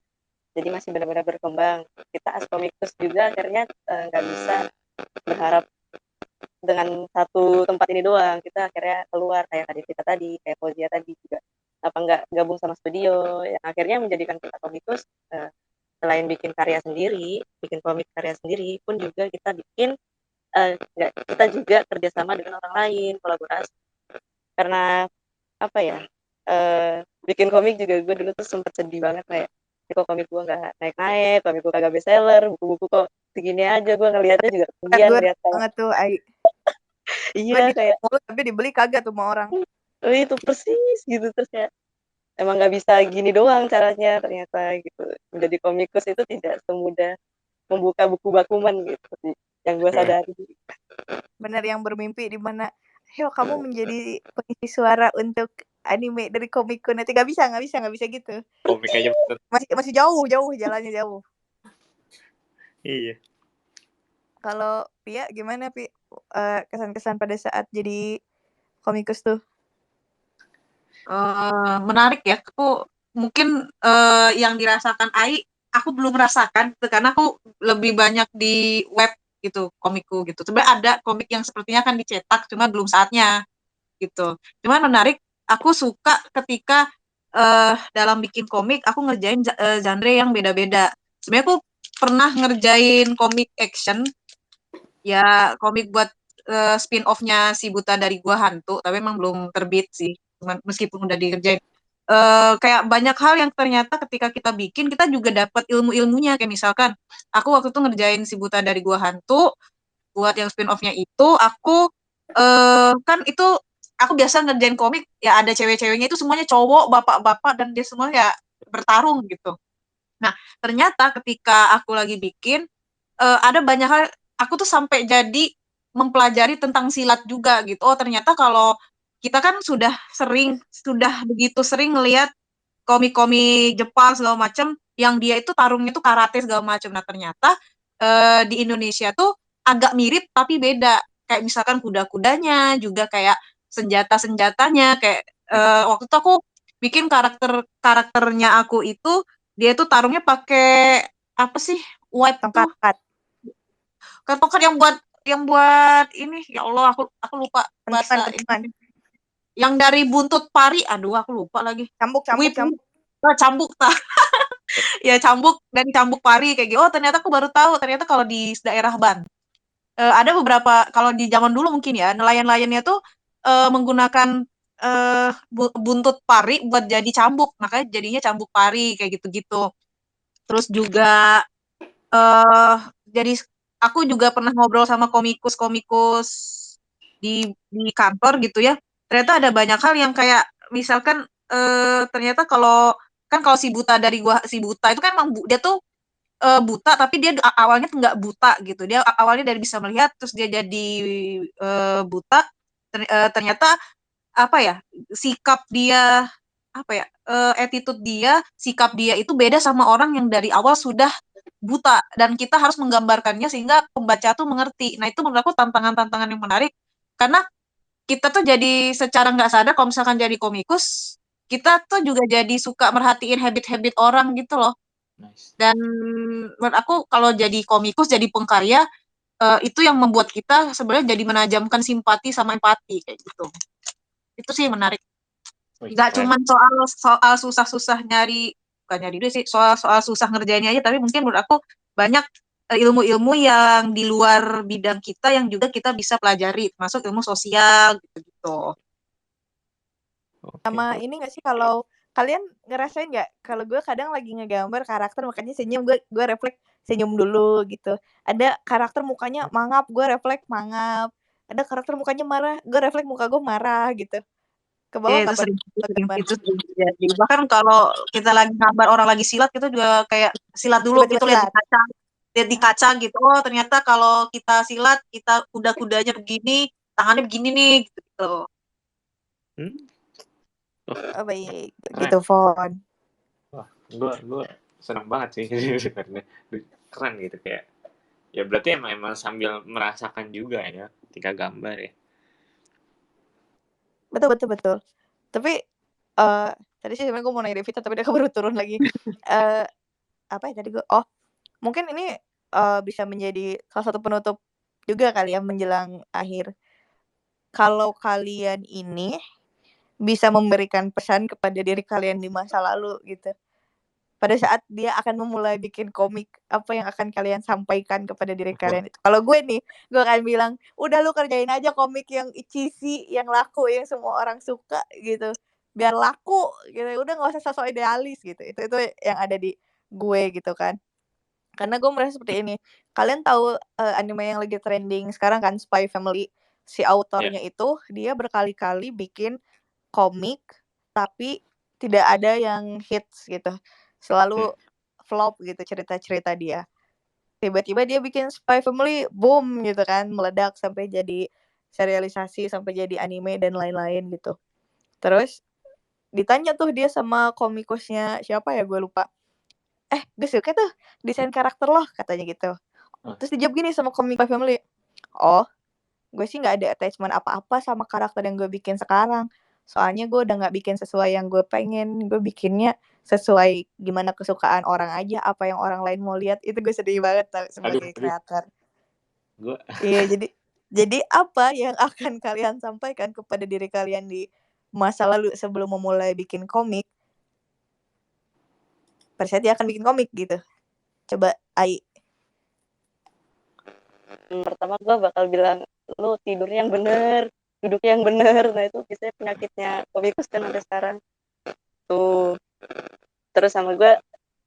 jadi masih benar-benar berkembang. Kita komikus juga akhirnya nggak bisa berharap dengan satu tempat ini doang, kita akhirnya keluar kayak kita tadi, kayak Fauzia tadi juga apa nggak gabung sama studio yang akhirnya menjadikan kita komikus selain bikin karya sendiri, bikin komik karya sendiri pun juga kita bikin kita juga kerjasama dengan orang lain, kolaborasi. Karena apa ya, bikin komik juga gue dulu tuh sempet sedih banget kayak kok komik gue nggak naik-naik, komik gue kagak bestseller, buku-buku kok segini aja, gue ngeliatnya juga kemudian lihat banget tuh Ai. iya kayak tapi dibeli kagak tuh sama orang. Itu persis gitu, terus kayak emang nggak bisa gini doang caranya ternyata gitu. Menjadi komikus itu tidak semudah membuka buku bakuman gitu yang gue sadari. Bener, yang bermimpi di mana ayo kamu menjadi pengisi suara untuk anime dari komikku, nanti nggak bisa gitu. Komik aja bener. Masih jauh jalannya jauh. Iya. Kalau Pia gimana Pi, kesan-kesan pada saat jadi komikus tuh? Menarik ya. Aku mungkin yang dirasakan Ai, aku belum merasakan karena aku lebih banyak di web gitu komikku gitu. Sebenarnya ada komik yang sepertinya akan dicetak, cuma belum saatnya gitu. Cuman menarik, aku suka ketika dalam bikin komik aku ngerjain genre yang beda-beda. Sebenarnya aku pernah ngerjain komik action, ya komik buat spin-off-nya Si Buta Dari Gua Hantu, tapi emang belum terbit sih, meskipun udah dikerjain. Kayak banyak hal yang ternyata ketika kita bikin, kita juga dapat ilmu-ilmunya. Kayak misalkan, aku waktu itu ngerjain Si Buta Dari Gua Hantu, buat yang spin-off-nya itu, aku kan itu aku biasa ngerjain komik, ya ada cewek-ceweknya itu semuanya cowok, bapak-bapak, dan dia semua ya bertarung gitu. Nah, ternyata ketika aku lagi bikin, ada banyak hal, aku tuh sampai jadi mempelajari tentang silat juga gitu. Oh, ternyata kalau kita kan sudah begitu sering ngelihat komik-komik Jepang segala macam yang dia itu tarungnya itu karate segala macam. Nah, ternyata di Indonesia tuh agak mirip tapi beda. Kayak misalkan kuda-kudanya, juga kayak senjata-senjatanya, kayak waktu itu aku bikin karakternya aku itu dia tuh tarungnya pakai apa sih? White tuh. Tongkat yang buat ini, ya Allah, aku lupa bahasa ini. Yang dari buntut pari, aduh aku lupa lagi. Cambuk. Cambuk tak. Ya cambuk pari kayak gitu. Oh, ternyata aku baru tahu, ternyata kalau di daerah Banten ada beberapa, kalau di zaman dulu mungkin ya, nelayan-nelayannya tuh menggunakan buntut pari buat jadi cambuk, makanya jadinya cambuk pari kayak gitu-gitu. Terus juga jadi aku juga pernah ngobrol sama komikus di kantor gitu ya. Ternyata ada banyak hal yang kayak misalkan ternyata kalau si Buta itu kan emang dia tuh buta, tapi dia awalnya tuh nggak buta gitu. Dia awalnya dari bisa melihat, terus dia jadi buta. Ternyata apa ya, sikap dia, apa ya, attitude dia, sikap dia itu beda sama orang yang dari awal sudah buta, dan kita harus menggambarkannya sehingga pembaca tuh mengerti. Nah, itu menurut aku tantangan-tantangan yang menarik, karena kita tuh jadi secara nggak sadar kalau misalkan jadi komikus, kita tuh juga jadi suka merhatiin habit-habit orang gitu loh. Dan menurut aku kalau jadi komikus, jadi pengkarya, itu yang membuat kita sebenarnya jadi menajamkan simpati sama empati kayak gitu. Itu sih yang menarik. Nggak cuma soal susah-susah bukan nyari duit sih, soal susah ngerjainnya aja, tapi mungkin menurut aku banyak ilmu-ilmu yang di luar bidang kita yang juga kita bisa pelajari, termasuk ilmu sosial gitu. Sama ini nggak sih, kalau kalian ngerasain nggak, kalau gue kadang lagi ngegambar karakter makanya senyum, gue refleks senyum dulu gitu. Ada karakter mukanya mangap, gue refleks mangap. Ada karakter mukanya marah, gue refleks muka gue marah gitu. Ke bawah Itu kapan sering gambar? itu sering terjadi. Bahkan kalau kita lagi gambar orang lagi silat, kita juga kayak silat dulu Tiba-tiba gitu, lihat silat. di kaca gitu. Oh, ternyata kalau kita silat, kita kuda-kudanya begini, tangannya begini nih gitu. Oh, baik, Keren. gitu Fon. Wah, gue senang banget sih karena keren gitu, kayak ya berarti emang sambil merasakan juga ya ketika gambar ya. Betul. Tapi tadi sih sebenarnya gue mau nanya Devita, tapi dia baru turun lagi. Apa ya tadi gue? Oh, mungkin ini bisa menjadi salah satu penutup juga kali ya menjelang akhir. Kalau kalian ini bisa memberikan pesan kepada diri kalian di masa lalu gitu, pada saat dia akan memulai bikin komik, apa yang akan kalian sampaikan kepada diri kalian itu? Kalau gue nih, gue akan bilang, udah lu kerjain aja komik yang cheesy, yang laku, yang semua orang suka gitu, biar laku gitu. Udah nggak usah sosok idealis gitu. Itu yang ada di gue gitu kan. Karena gue merasa seperti ini. Kalian tahu anime yang lagi trending sekarang kan, Spy Family. Si autornya itu dia berkali-kali bikin komik tapi tidak ada yang hits gitu. Selalu flop gitu cerita-cerita dia. Tiba-tiba dia bikin Spy Family, boom gitu kan, meledak sampai jadi serialisasi, sampai jadi anime dan lain-lain gitu. Terus ditanya tuh dia sama komikusnya siapa ya, gue lupa. Gue suka tuh desain karakter lo, katanya gitu. Terus dijawab gini sama komik Spy Family, oh, gue sih nggak ada attachment apa-apa sama karakter yang gue bikin sekarang. Soalnya gue udah nggak bikin sesuai yang gue pengen. Gue bikinnya sesuai gimana kesukaan orang aja, apa yang orang lain mau lihat. Itu gue sedih banget tau, sebagai kreator. Iya, jadi apa yang akan kalian sampaikan kepada diri kalian di masa lalu sebelum memulai bikin komik? Pada saat dia akan bikin komik gitu. Coba Ai. Pertama gue bakal bilang, lu tidur yang bener, duduk yang bener. Nah itu biasanya penyakitnya komikus kan sampai sekarang tuh. Terus sama gue,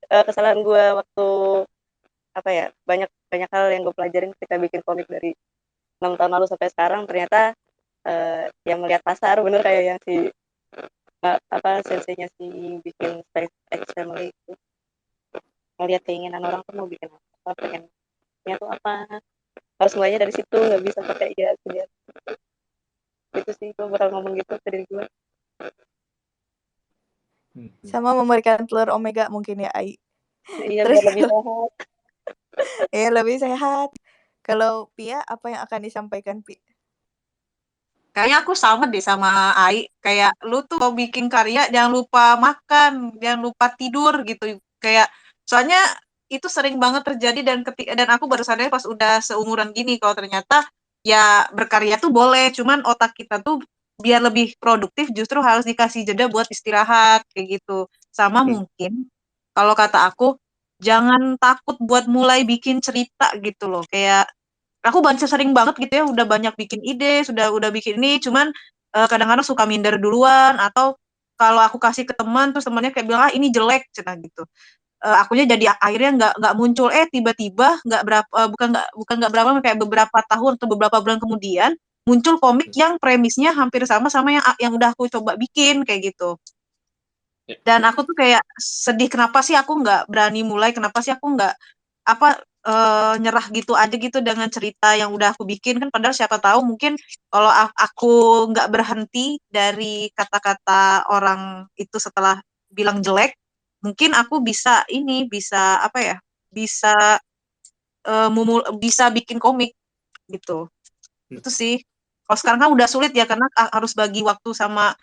kesalahan gue waktu apa ya, banyak hal yang gue pelajarin ketika bikin komik dari 6 tahun lalu sampai sekarang. Ternyata yang melihat pasar, bener kayak yang si senseinya si bikin Spy X Family itu, ngelihat keinginan orang tuh mau bikin apa, pengennya tuh apa, harus mulainya dari situ, nggak bisa pakai ya itu sih. Gue bakal ngomong gitu ke diri gue. Sama memberikan telur omega mungkin ya Ai. Iya, Terus biar lebih sehat. Iya, lebih sehat. Kalau Pia, apa yang akan disampaikan Pi? Kayaknya aku sama deh sama Ai. Kayak lu tuh mau bikin karya jangan lupa makan, jangan lupa tidur gitu. Kayak soalnya itu sering banget terjadi, dan aku baru sadar pas udah seumuran gini kalau ternyata ya berkarya tuh boleh, cuman otak kita tuh biar lebih produktif justru harus dikasih jeda buat istirahat kayak gitu. Sama mungkin kalau kata aku jangan takut buat mulai bikin cerita gitu loh. Kayak aku sering banget gitu ya, udah banyak bikin ide, udah bikin ini, cuman kadang-kadang suka minder duluan, atau kalau aku kasih ke teman terus temannya kayak bilang ini jelek cina gitu. Akunya jadi akhirnya nggak muncul, tiba-tiba nggak berapa bukan nggak berapa, kayak beberapa tahun atau beberapa bulan kemudian muncul komik yang premisnya hampir sama yang udah aku coba bikin kayak gitu. Dan aku tuh kayak sedih, kenapa sih aku nggak berani mulai, kenapa sih aku nggak nyerah gitu aja gitu dengan cerita yang udah aku bikin kan, padahal siapa tahu mungkin kalau aku nggak berhenti dari kata-kata orang itu setelah bilang jelek, mungkin aku bisa bisa bikin komik gitu. Itu sih. Kalau sekarang kan udah sulit ya karena harus bagi waktu sama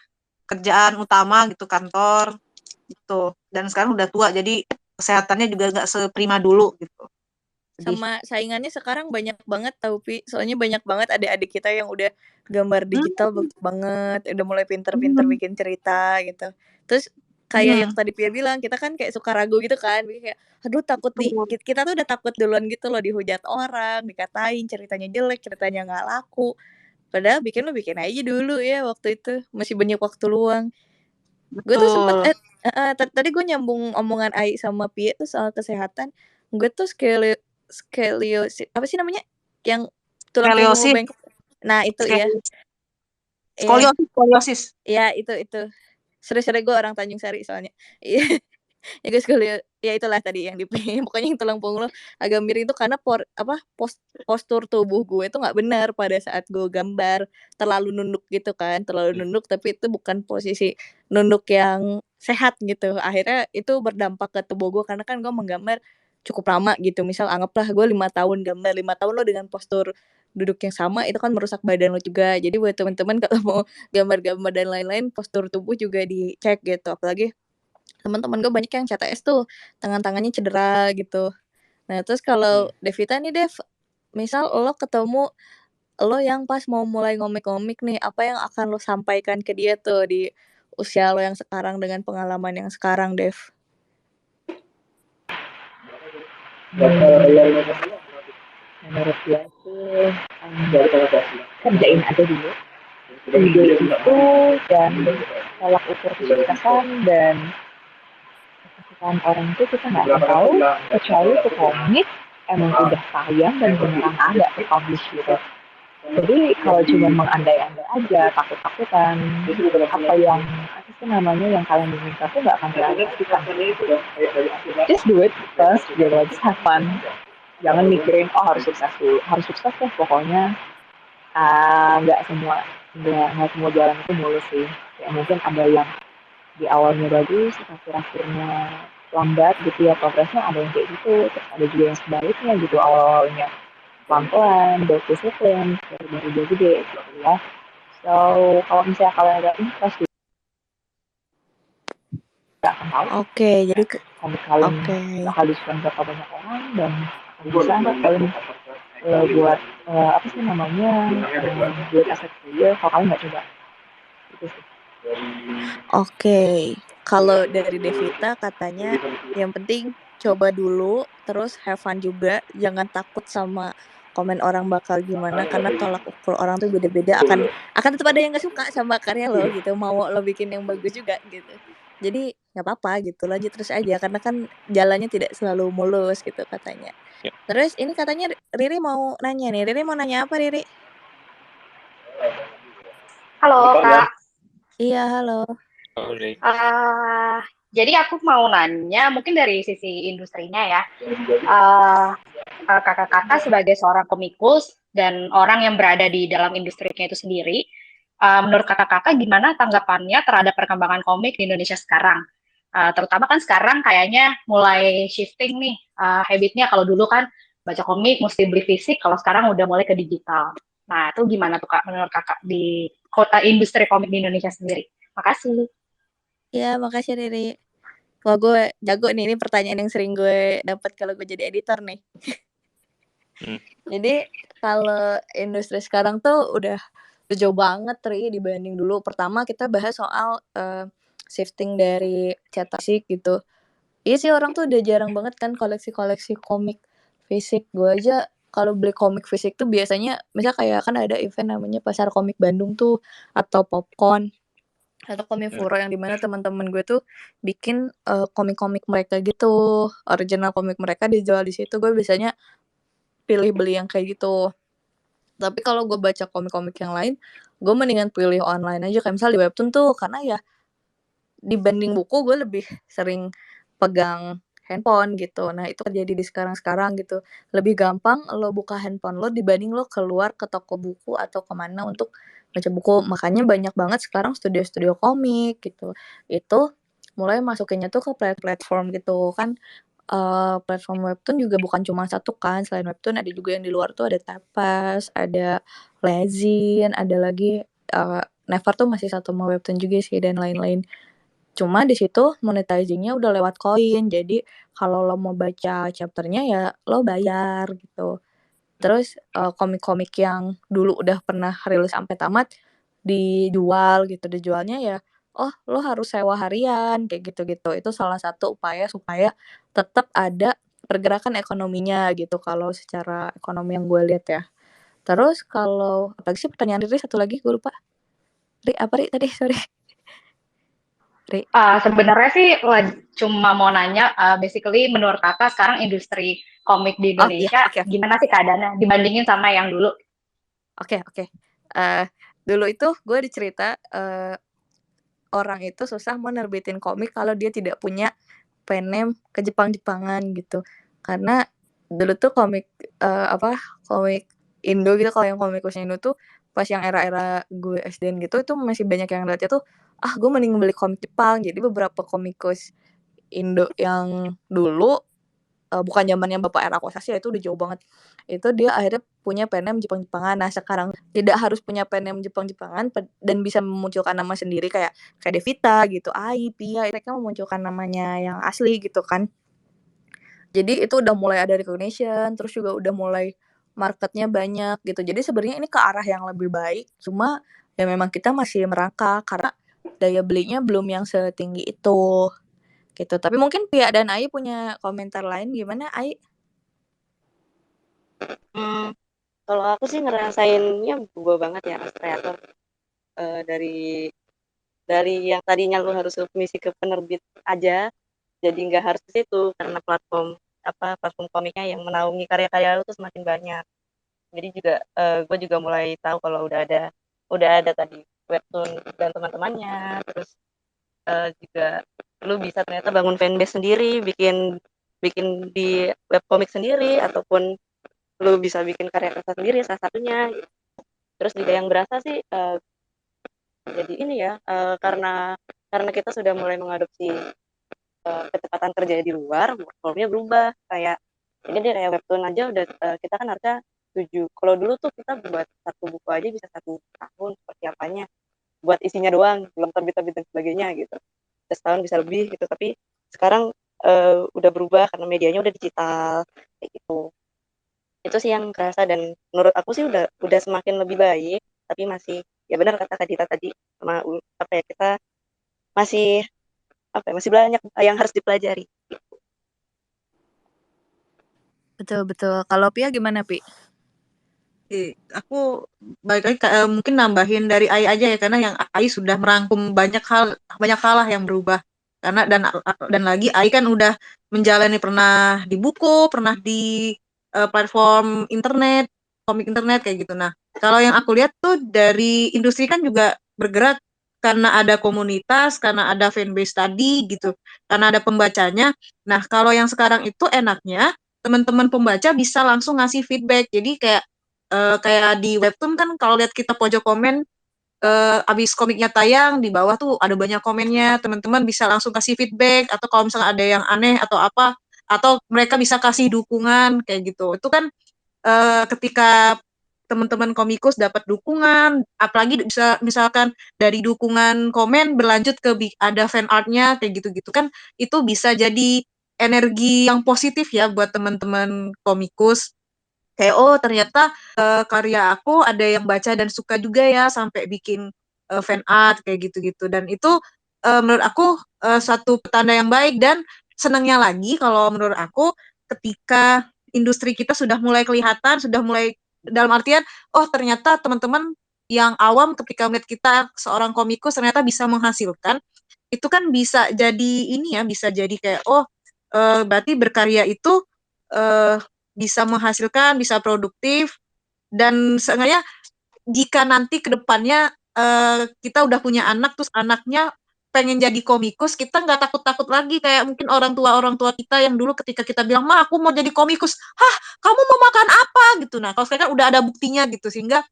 kerjaan utama gitu, kantor gitu. Dan sekarang udah tua jadi kesehatannya juga nggak seprima dulu gitu. Sedih. sama saingannya sekarang banyak banget tau Pi. Soalnya banyak banget adik-adik kita yang udah gambar digital Hmm. bagus banget, udah mulai pinter-pinter Hmm. bikin cerita gitu. Terus kayak yang Hmm. tadi Pia bilang, kita kan kayak suka ragu gitu kan, kayak aduh takut Betul. kita tuh udah takut duluan gitu loh dihujat orang, dikatain ceritanya jelek, ceritanya nggak laku. Padahal bikin aja dulu ya waktu itu, masih banyak waktu luang. Gue tuh sempet Betul. tadi gue nyambung omongan Ai sama Pia tuh soal kesehatan. Gue tuh apa sih namanya? Yang tulang punggung lo Skoliosis. bengkok. Nah, itu ya. Iya. Skoliosis. Iya, itu. Sorry gue orang Tanjung Sari soalnya. Iya. Ya guys, ya itulah tadi yang pokoknya yang tulang punggung lo agak miring itu karena postur tubuh gue itu nggak benar pada saat gue gambar, terlalu nunduk gitu kan, terlalu nunduk tapi itu bukan posisi nunduk yang sehat gitu. Akhirnya itu berdampak ke tubuh gue karena kan gue menggambar cukup lama gitu. Misal anggaplah gue 5 tahun gambar, 5 tahun lo dengan postur duduk yang sama itu kan merusak badan lo juga. Jadi buat teman-teman kalau mau gambar-gambar dan lain-lain postur tubuh juga dicek gitu. Apalagi teman-teman gue banyak yang CTS tuh tangannya cedera gitu. Nah terus kalau Devita nih Dev, misal lo ketemu lo yang pas mau mulai ngomik-ngomik nih, apa yang akan lo sampaikan ke dia tuh di usia lo yang sekarang dengan pengalaman yang sekarang Dev? Menurut gue sih kerjain aja dulu ide itu dan tolak ukur kesuksesan dan kesuksesan orang itu kita nggak akan tahu kecuali itu komik emang udah sayang dan beneran ada terpublish gitu. Jadi kalau cuma mengandai-andai aja, takut-takutan, apa sih namanya yang kalian inginkan tuh nggak akan terrealisasikan. Just do it first, gitu. Just have fun. Jangan mikirin harus sukses dulu, harus sukses deh pokoknya. Nggak semua jalan itu mulus sih. Kayak mungkin ada yang di awalnya bagus, tapi akhirnya lambat gitu ya progresnya, ada yang kayak gitu. Terus ada juga yang sebaliknya gitu, awalnya pelan-pelan, disiplin, baru dia gede gitu ya. So, kalau misalnya kalian ada interest nggak akan tahu. Oke, jadi komik kalian bakal disukai berapa banyak orang dan bisa nggak kalian buat apa sih namanya buat aset career kalau kalian nggak coba gitu sih. Oke, kalau dari Devita katanya yang penting coba dulu, terus have fun juga, jangan takut sama komen orang bakal gimana karena tolak ukur orang tuh beda-beda, akan tetap ada yang nggak suka sama karya lo gitu, mau lo bikin yang bagus juga gitu. Jadi nggak apa-apa gitu, lanjut terus aja karena kan jalannya tidak selalu mulus gitu katanya. Ya. Terus ini katanya Riri mau nanya nih, Riri mau nanya apa Riri? Halo Kak. Iya halo. Jadi aku mau nanya mungkin dari sisi industrinya ya. Kakak-kakak sebagai seorang komikus dan orang yang berada di dalam industrinya itu sendiri, menurut kakak-kakak gimana tanggapannya terhadap perkembangan komik di Indonesia sekarang? Terutama kan sekarang kayaknya mulai shifting nih habitnya. Kalau dulu kan baca komik mesti beli fisik, kalau sekarang udah mulai ke digital. Nah itu gimana tuh Kak menurut kakak di kota industri komik di Indonesia sendiri? Makasih. Ya, makasih Riri. Wah, gue jago nih, ini pertanyaan yang sering gue dapat kalau gue jadi editor nih. Jadi, kalau industri sekarang tuh udah jauh banget Ri dibanding dulu. Pertama kita bahas soal shifting dari cetak fisik gitu. Iya sih orang tuh udah jarang banget kan koleksi-koleksi komik fisik. Gue aja kalau beli komik fisik tuh biasanya misal kayak kan ada event namanya Pasar Komik Bandung tuh atau Popcorn atau Komifuro yang dimana teman-teman gue tuh bikin komik-komik mereka gitu, original komik mereka dijual di situ. Gue biasanya pilih beli yang kayak gitu. Tapi kalau gue baca komik-komik yang lain, gue mendingan pilih online aja kayak misal di webtoon tuh karena ya dibanding buku gue lebih sering pegang handphone gitu. Nah itu terjadi di sekarang gitu. Lebih gampang lo buka handphone lo dibanding lo keluar ke toko buku atau kemana untuk baca buku. Makanya banyak banget sekarang studio-studio komik gitu. Itu mulai masukinnya tuh ke platform gitu kan. Platform webtoon juga bukan cuma satu kan. Selain webtoon ada juga yang di luar tuh ada Tapas, ada Lezin, ada lagi Never tuh masih satu sama webtoon juga sih dan lain-lain. Cuma di situ monetizing-nya udah lewat koin. Jadi kalau lo mau baca chapter-nya ya lo bayar gitu. Terus komik-komik yang dulu udah pernah rilis sampai tamat dijual gitu. Dijualnya ya oh lo harus sewa harian kayak gitu-gitu. Itu salah satu upaya supaya tetap ada pergerakan ekonominya gitu kalau secara ekonomi yang gue lihat ya. Terus kalau apalagi sih pertanyaan Riri satu lagi gue lupa. Ri apa Ri tadi? Sorry. Ri. Sebenarnya sih cuma mau nanya, basically menurut kakak sekarang industri komik di Oh iya, Indonesia oke. gimana sih keadaannya dibandingin sama yang dulu? Oke. Dulu itu gue dicerita orang itu susah mau nerbitin komik kalau dia tidak punya pen name ke Jepang-Jepangan gitu. Karena dulu tuh komik komik Indo gitu kalau yang komikusnya Indo tuh pas yang era-era gue SD gitu itu masih banyak yang lihatnya tuh gue mending beli komik Jepang. Jadi beberapa komikus Indo yang dulu bukan zamannya Bapak Era Kosasi ya itu udah jauh banget. Itu dia akhirnya punya pen name Jepang-Jepangan. Nah, sekarang tidak harus punya pen name Jepang-Jepangan dan bisa memunculkan nama sendiri kayak Devita gitu, Ai, Pia, mereka memunculkan namanya yang asli gitu kan. Jadi itu udah mulai ada recognition, terus juga udah mulai marketnya banyak gitu. Jadi sebenarnya ini ke arah yang lebih baik. Cuma ya memang kita masih merangkak karena daya belinya belum yang setinggi itu gitu. Tapi mungkin Pia dan Ai punya komentar lain gimana Ai? Kalau aku sih ngerasainnya berubah banget ya as kreator. Dari yang tadinya lu harus submisi ke penerbit aja, jadi nggak harus ke situ karena platform komiknya yang menaungi karya-karya lu tuh semakin banyak. Jadi juga gue juga mulai tahu kalau udah ada tadi webtoon dan teman-temannya, terus juga lu bisa ternyata bangun fanbase sendiri, bikin bikin di webkomik sendiri ataupun lu bisa bikin karya sendiri salah satunya. Terus juga yang berasa sih jadi ini ya karena kita sudah mulai mengadopsi kecepatan kerja di luar, workflow-nya berubah. Kayak ini deh kayak webtoon aja udah kita kan harusnya 7. Kalau dulu tuh kita buat satu buku aja bisa 1 tahun persiapannya buat isinya doang, belum terbit-terbit dan sebagainya gitu. Setahun bisa lebih gitu, tapi sekarang udah berubah karena medianya udah digital kayak gitu. Itu sih yang kerasa dan menurut aku sih udah semakin lebih baik, tapi masih ya benar kata Kak Dita tadi sama kita masih masih banyak yang harus dipelajari. Betul. Kalau Pia gimana, Pi? Aku balik lagi mungkin nambahin dari Ai aja ya karena yang Ai sudah merangkum banyak hal lah yang berubah karena dan lagi Ai kan udah menjalani pernah di buku, pernah di platform internet, komik internet kayak gitu. Nah, kalau yang aku lihat tuh dari industri kan juga bergerak karena ada komunitas, karena ada fanbase tadi gitu, karena ada pembacanya. Nah, kalau yang sekarang itu enaknya teman-teman pembaca bisa langsung ngasih feedback. Jadi kayak di webtoon kan kalau lihat kita pojok komen abis komiknya tayang di bawah tuh ada banyak komennya, teman-teman bisa langsung kasih feedback atau kalau misalnya ada yang aneh atau apa atau mereka bisa kasih dukungan kayak gitu. Itu kan ketika teman-teman komikus dapat dukungan, apalagi bisa misalkan dari dukungan komen berlanjut ke ada fan artnya kayak gitu-gitu kan itu bisa jadi energi yang positif ya buat teman-teman komikus kayak ternyata karya aku ada yang baca dan suka juga ya sampai bikin fan art kayak gitu-gitu dan itu menurut aku satu petanda yang baik dan senangnya lagi kalau menurut aku ketika industri kita sudah mulai kelihatan sudah mulai dalam artian ternyata teman-teman yang awam ketika melihat kita seorang komikus ternyata bisa menghasilkan itu kan bisa jadi ini ya bisa jadi kayak berarti berkarya itu uh, bisa menghasilkan, bisa produktif, dan seenggaknya jika nanti ke depannya kita udah punya anak, terus anaknya pengen jadi komikus, kita nggak takut-takut lagi kayak mungkin orang tua kita yang dulu ketika kita bilang, "Ma, aku mau jadi komikus." "Hah, kamu mau makan apa?" gitu. Nah, kalau sekarang kan udah ada buktinya gitu sehingga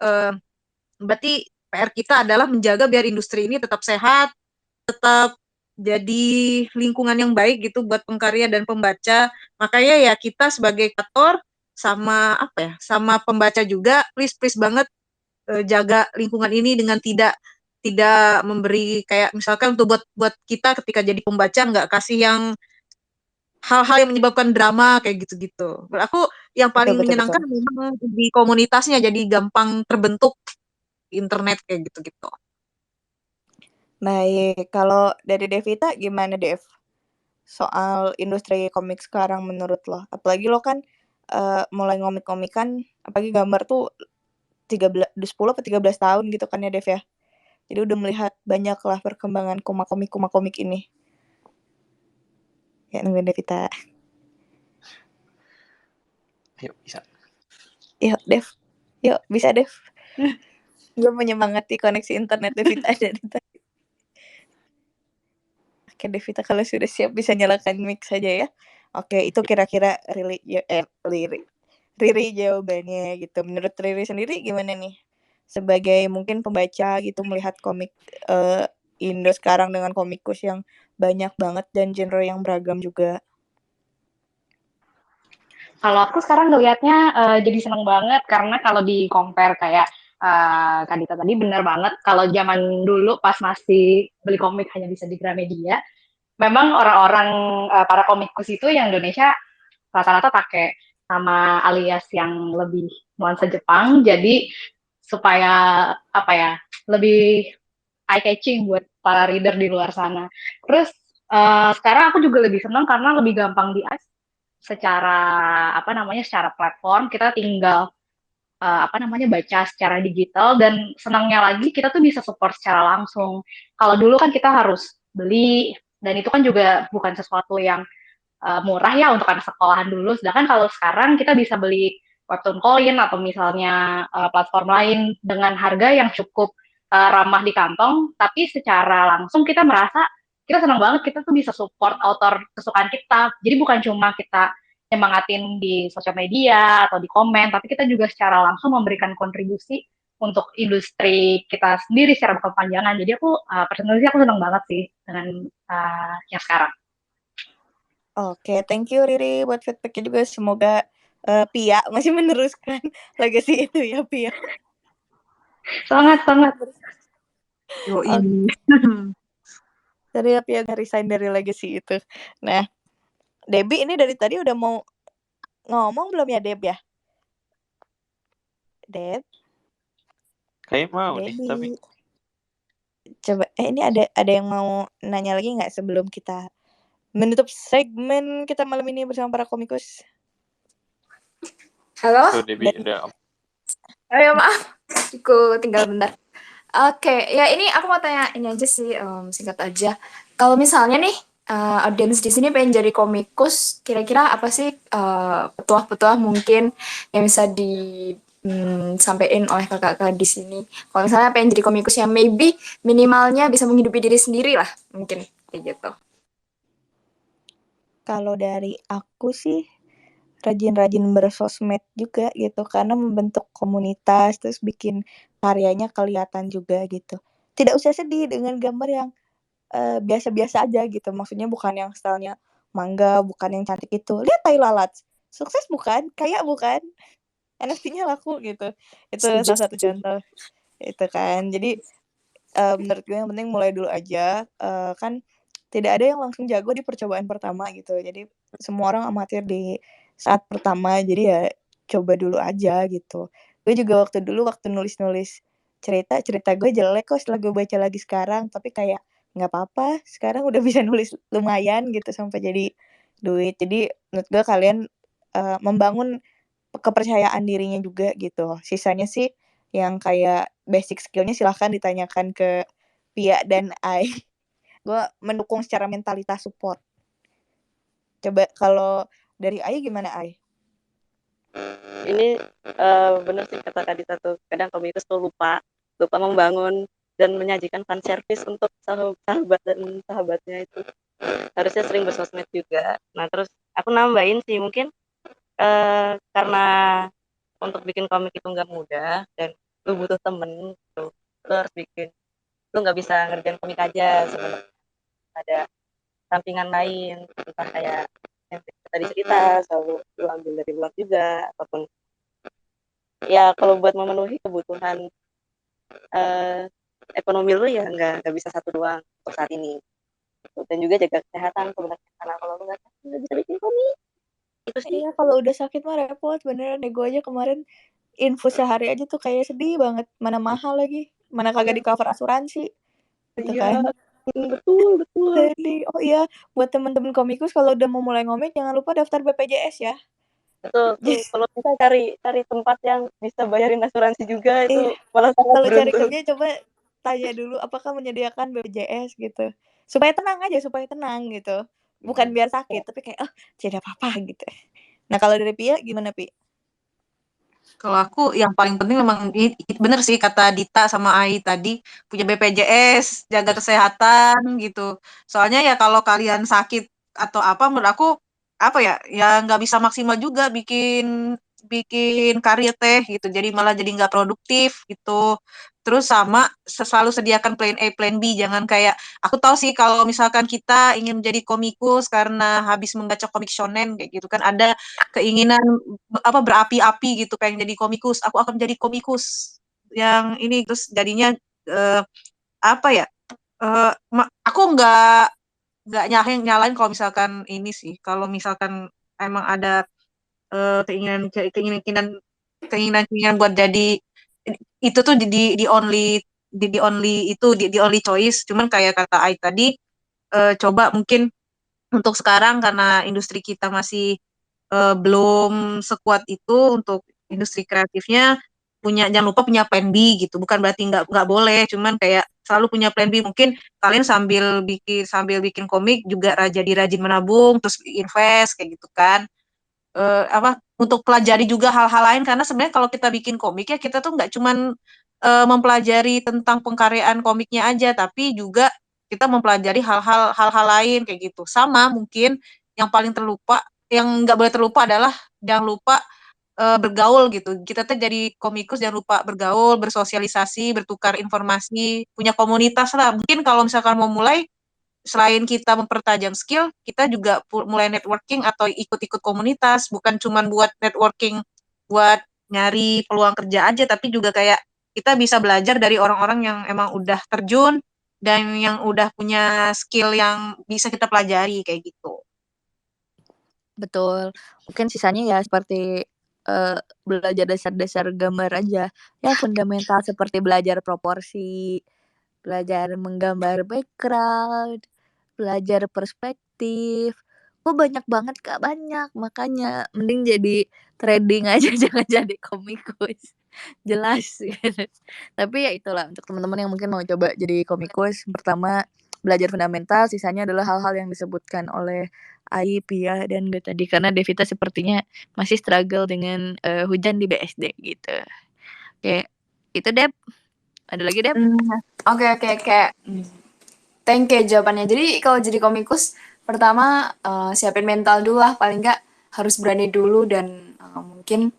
eh, berarti PR kita adalah menjaga biar industri ini tetap sehat, tetap jadi lingkungan yang baik gitu buat pengkarya dan pembaca. Makanya ya kita sebagai kreator sama pembaca juga please banget jaga lingkungan ini dengan tidak tidak memberi kayak misalkan untuk buat kita ketika jadi pembaca nggak kasih yang hal-hal yang menyebabkan drama kayak gitu-gitu. Menurut aku yang Betul, paling betul, betul. menyenangkan memang di komunitasnya, jadi gampang terbentuk internet kayak gitu-gitu. Baik, kalau dari Devita gimana, Dev? Soal industri komik sekarang menurut lo? Apalagi lo kan mulai ngomik-komikan, apalagi gambar tuh 10 atau 13 tahun gitu kan ya, Dev ya? Jadi udah melihat banyak lah perkembangan komik ini. Ya, nungguin Devita. Ayo, bisa. Yuk, Dev. Yuk, bisa, Dev. Gue menyemangati koneksi internet Devita dari tadi. Oke, Devita kalau sudah siap bisa nyalakan mic saja ya. Oke, itu kira-kira Riri jawabannya gitu. Menurut Riri sendiri gimana nih? Sebagai mungkin pembaca gitu melihat komik Indo sekarang dengan komikus yang banyak banget dan genre yang beragam juga. Kalau aku sekarang ngelihatnya jadi seneng banget karena kalau di compare kayak Kak Dita tadi bener banget. Kalau zaman dulu pas masih beli komik hanya bisa di Gramedia, memang orang-orang para komikus itu yang Indonesia rata-rata pakai nama alias yang lebih nuansa Jepang. Jadi supaya apa ya lebih eye catching buat para reader di luar sana. Terus sekarang aku juga lebih senang karena lebih gampang secara apa namanya secara platform kita tinggal apa namanya baca secara digital dan senangnya lagi kita tuh bisa support secara langsung. Kalau dulu kan kita harus beli dan itu kan juga bukan sesuatu yang murah ya untuk anak sekolahan dulu. Sedangkan kalau sekarang kita bisa beli webtoon coin atau misalnya platform lain dengan harga yang cukup ramah di kantong, tapi secara langsung kita merasa kita senang banget kita tuh bisa support author kesukaan kita. Jadi bukan cuma kita nyemangatin di sosial media atau di komen, tapi kita juga secara langsung memberikan kontribusi untuk industri kita sendiri secara berkepanjangan. Jadi aku personally aku senang banget sih dengan yang sekarang. Oke, thank you Riri buat feedbacknya juga. Semoga Pia masih meneruskan legacy itu ya, Pia. Sangat. Yoi. Tadi ya Pia resign dari legacy itu. Nah, Debbie ini dari tadi udah mau ngomong belum ya, Deb ya? Deb? Kayak mau nih, Debbie. tapi Coba, ini ada yang mau nanya lagi nggak sebelum kita menutup segmen kita malam ini bersama para komikus? Halo? tuh Debbie udah Ayo maaf, aku tinggal bentar. Oke, ya ini aku mau tanya ini aja sih, singkat aja. Kalau misalnya nih, audiens di sini pengen jadi komikus, kira-kira apa sih petuah-petuah mungkin yang bisa disampaikan oleh kakak-kakak di sini? Kalau misalnya pengen jadi komikus yang maybe minimalnya bisa menghidupi diri sendiri lah, mungkin kayak gitu. Kalau dari aku sih rajin-rajin bersosmed juga gitu karena membentuk komunitas terus bikin karyanya kelihatan juga gitu. Tidak usah sedih dengan gambar yang biasa-biasa aja gitu. Maksudnya bukan yang stylenya manga, bukan yang cantik itu. Lihat Tai Lalat. Sukses bukan? Kaya bukan? NFT-nya laku gitu. Itu Setuju, salah satu setuju. contoh. Itu kan. Jadi menurut gue yang penting mulai dulu aja. Kan tidak ada yang langsung jago di percobaan pertama gitu. Jadi semua orang amatir di saat pertama. Jadi ya coba dulu aja gitu. Gue juga waktu nulis-nulis cerita gue jelek kok setelah gue baca lagi sekarang. Tapi kayak nggak apa-apa. Sekarang udah bisa nulis lumayan gitu sampai jadi duit. Jadi menurut gue kalian membangun kepercayaan dirinya juga gitu. Sisanya sih yang kayak basic skillnya silahkan ditanyakan ke Pia dan Ai. Gue mendukung secara mentalitas support. Coba kalau dari Ai gimana Ai? Ini benar sih kata Kak Dita tuh, kadang komikus tuh lupa membangun dan menyajikan fan service untuk sahabat dan sahabatnya itu. Harusnya sering bersosmed juga. Nah terus aku nambahin sih mungkin karena untuk bikin komik itu nggak mudah dan lu butuh temen gitu. Lu harus bikin, lu nggak bisa ngerjain komik aja sebenarnya, ada sampingan lain entah kayak yang tadi cerita selalu lu ambil dari luar juga ataupun ya kalau buat memenuhi kebutuhan ekonomi lu ya nggak bisa satu doang untuk saat ini. Dan juga jaga kesehatan sebenarnya, karena kalau lu nggak sehat nggak bisa bikin komik. Itu sih. Iya, kalau udah sakit mah repot beneran deh. Gue aja kemarin infus sehari aja tuh kayak sedih banget. Mana mahal lagi, mana kagak di cover asuransi, gitu Iya, kan. betul. Sedih. Oh iya, buat temen-temen komikus kalau udah mau mulai ngomik jangan lupa daftar BPJS ya. Betul tuh. Kalau bisa cari tempat yang bisa bayarin asuransi juga itu Iya, malah sangat kalau cari beruntung. kerja coba tanya dulu apakah menyediakan BPJS gitu. Supaya tenang aja, supaya tenang gitu. Bukan biar sakit, tapi kayak oh, tidak apa-apa gitu. Nah, kalau dari Pia gimana, Pi? Kalau aku yang paling penting memang bener sih kata Dita sama Ai tadi, punya BPJS, jaga kesehatan gitu. Soalnya ya kalau kalian sakit atau apa, menurut aku apa ya nggak bisa maksimal juga bikin bikin karir teh gitu. Jadi malah jadi nggak produktif gitu. Terus sama selalu sediakan plan A, plan B. Jangan kayak aku tahu sih kalau misalkan kita ingin menjadi komikus karena habis membaca komik shonen kayak gitu kan ada keinginan apa berapi-api gitu pengen jadi komikus, aku akan menjadi komikus yang ini, terus jadinya apa ya, aku nggak nyalain kalau misalkan ini sih, kalau misalkan emang ada keinginan keinginan keinginan buat jadi itu tuh di only di only itu di only choice, cuman kayak kata Ai tadi, coba mungkin untuk sekarang karena industri kita masih belum sekuat itu untuk industri kreatifnya, jangan lupa punya plan B gitu. Bukan berarti nggak boleh, cuman kayak selalu punya plan B. Mungkin kalian sambil bikin komik juga rajin menabung, terus invest kayak gitu kan. Apa untuk pelajari juga hal-hal lain, karena sebenarnya kalau kita bikin komik ya kita tuh nggak cuman mempelajari tentang pengkaryaan komiknya aja, tapi juga kita mempelajari hal-hal lain kayak gitu. Sama mungkin yang paling terlupa, yang nggak boleh terlupa adalah jangan lupa bergaul gitu. Kita tuh jadi komikus jangan lupa bergaul, bersosialisasi, bertukar informasi, punya komunitas lah. Mungkin kalau misalkan mau mulai, selain kita mempertajam skill, kita juga mulai networking atau ikut-ikut komunitas, bukan cuma buat networking buat nyari peluang kerja aja, tapi juga kayak kita bisa belajar dari orang-orang yang emang udah terjun dan yang udah punya skill yang bisa kita pelajari kayak gitu. Betul. Mungkin sisanya ya seperti belajar dasar-dasar gambar aja. Ya fundamental seperti belajar proporsi, belajar menggambar background, belajar perspektif. Oh banyak banget Kak, banyak. Makanya mending jadi trading aja jangan jadi komikus. Jelas gitu. Tapi ya itulah untuk teman-teman yang mungkin mau coba jadi komikus, pertama belajar fundamental, sisanya adalah hal-hal yang disebutkan oleh Ai, Pia, dan Gue tadi. Karena Devita sepertinya masih struggle dengan hujan di BSD gitu. Oke, itu Dep. Ada lagi Dep? Oke. Thank you jawabannya. Jadi kalau jadi komikus, pertama siapin mental dulu lah. Paling nggak harus berani dulu dan mungkin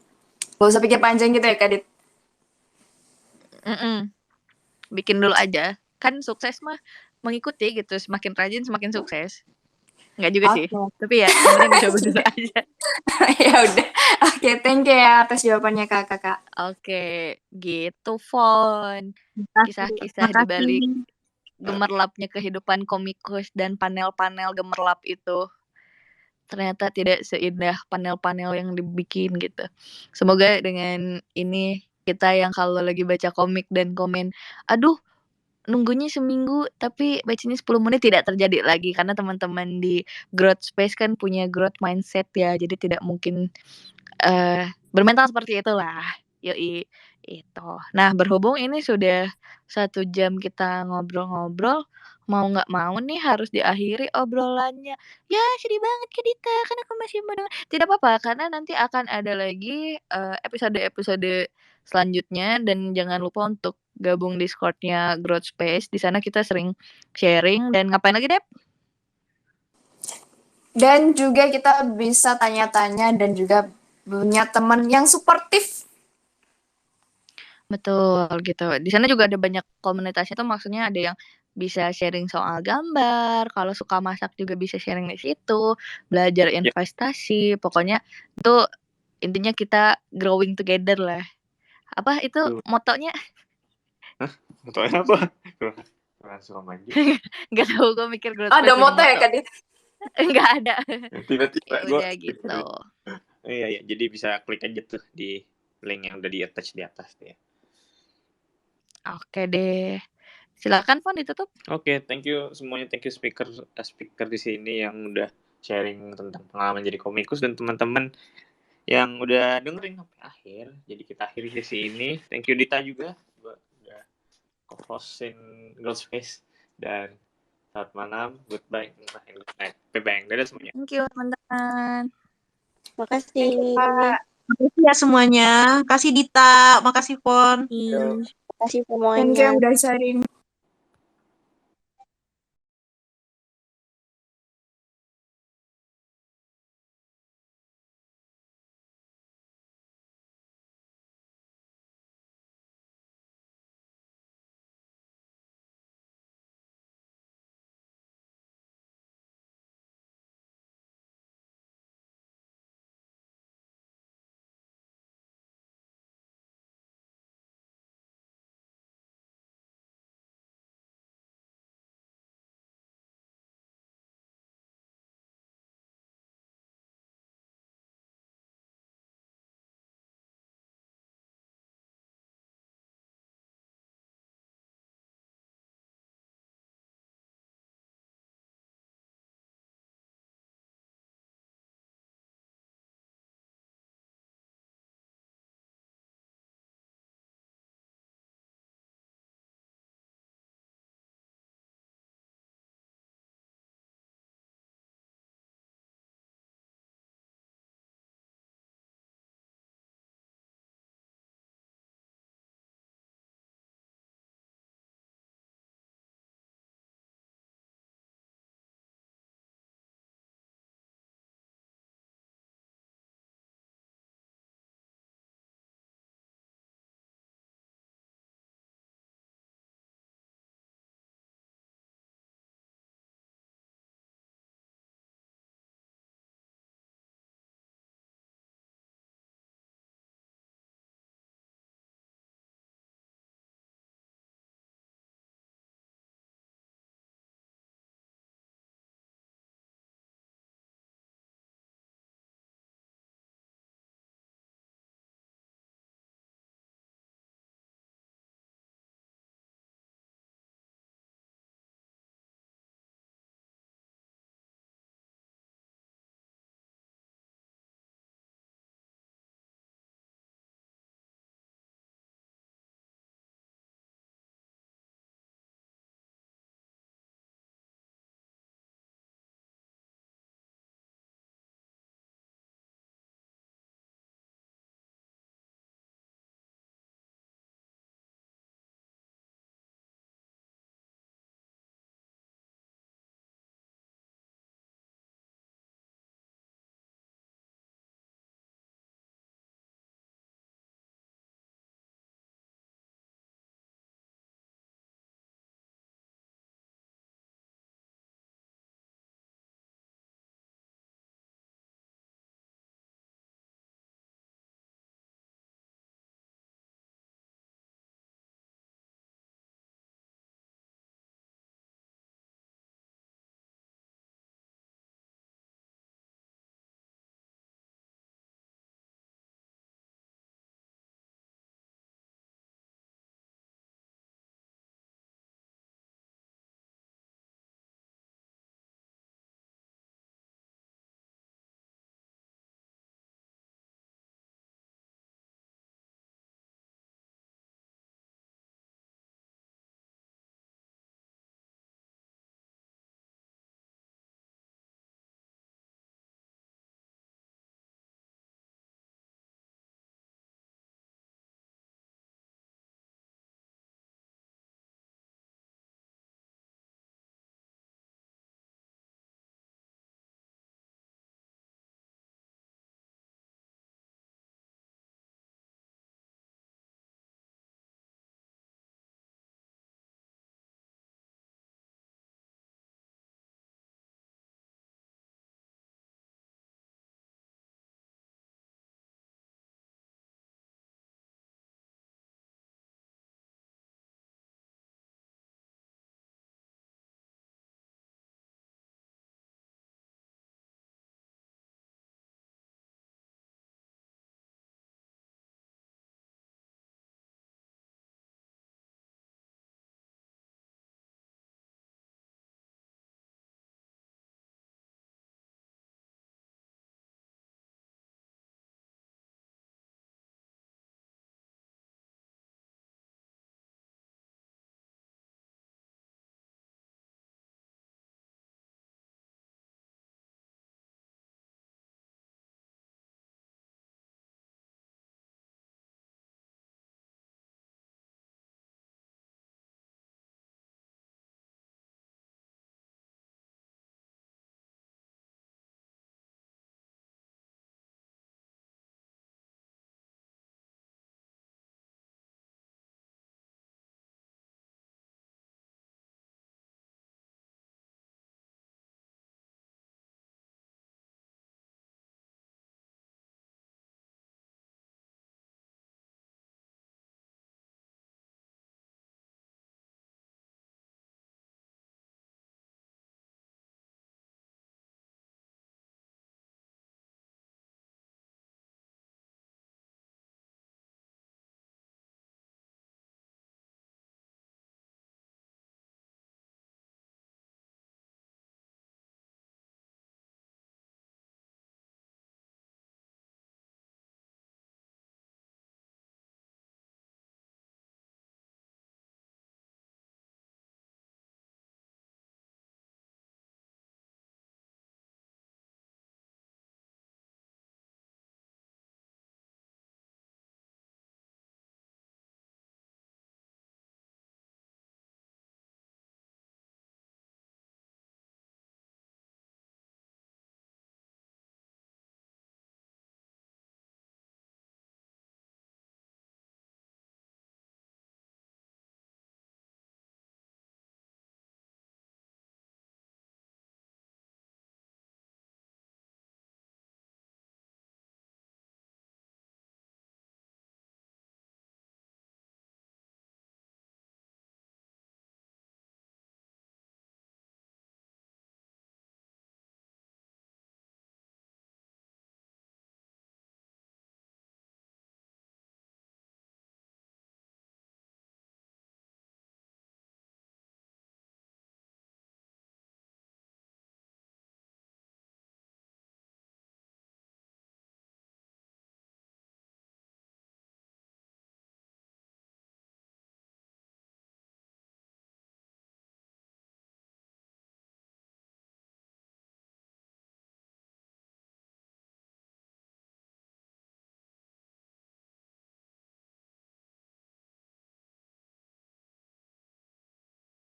gak usah pikir panjang gitu ya Kak Dit. Bikin dulu aja. Kan sukses mah mengikuti gitu. Semakin rajin semakin sukses. Enggak juga sih. Tapi ya mending dicoba dulu aja. Ya udah. Oke, thank you ya atas jawabannya Kakak. Oke, gitu Fon. Kisah-kisah di balik gemerlapnya kehidupan komikus dan panel-panel gemerlap itu ternyata tidak seindah panel-panel yang dibikin gitu. Semoga dengan ini kita yang kalau lagi baca komik dan komen, aduh nunggunya seminggu tapi bacanya 10 menit tidak terjadi lagi karena teman-teman di growth space kan punya growth mindset ya, jadi tidak mungkin bermental seperti itulah. Yoi, itu. Nah, berhubung ini sudah 1 jam kita ngobrol-ngobrol, mau nggak mau nih harus diakhiri obrolannya. Ya, sedih banget Kak Dita, karena aku masih mau denger. Tidak apa-apa, karena nanti akan ada lagi episode-episode selanjutnya dan jangan lupa untuk gabung Discord-nya Growth Space. Di sana kita sering sharing dan ngapain lagi, Dep? Dan juga kita bisa tanya-tanya dan juga punya teman yang suportif. Betul gitu. Di sana juga ada banyak komunitasnya tuh, maksudnya ada yang bisa sharing soal gambar, kalau suka masak juga bisa sharing di situ, belajar investasi, pokoknya itu intinya kita growing together lah. Apa itu motonya? Motonya apa? Langsung maju. Nggak tahu, gue mikir growth Ada space moto ya kan? nggak ada. Tiba-tiba Ya gue udah gitu. iya, jadi bisa klik aja tuh di link yang udah di attach di atas ya. Oke deh. Silakan Fon ditutup. Oke, thank you semuanya, thank you speaker di sini yang udah sharing tentang pengalaman jadi komikus dan teman-teman yang udah dengerin sampai akhir. Jadi kita akhiri sesi ini. Thank you Dita juga buat udah co-hostin Growth Space, dan selamat malam, goodbye, and good night. Bye-bye. Dadah semuanya. Thank you teman-teman. Makasih. Makasih ya semuanya. Makasih Dita, makasih Pon. Iya. Makasih Thank you semuanya. yang udah sharing.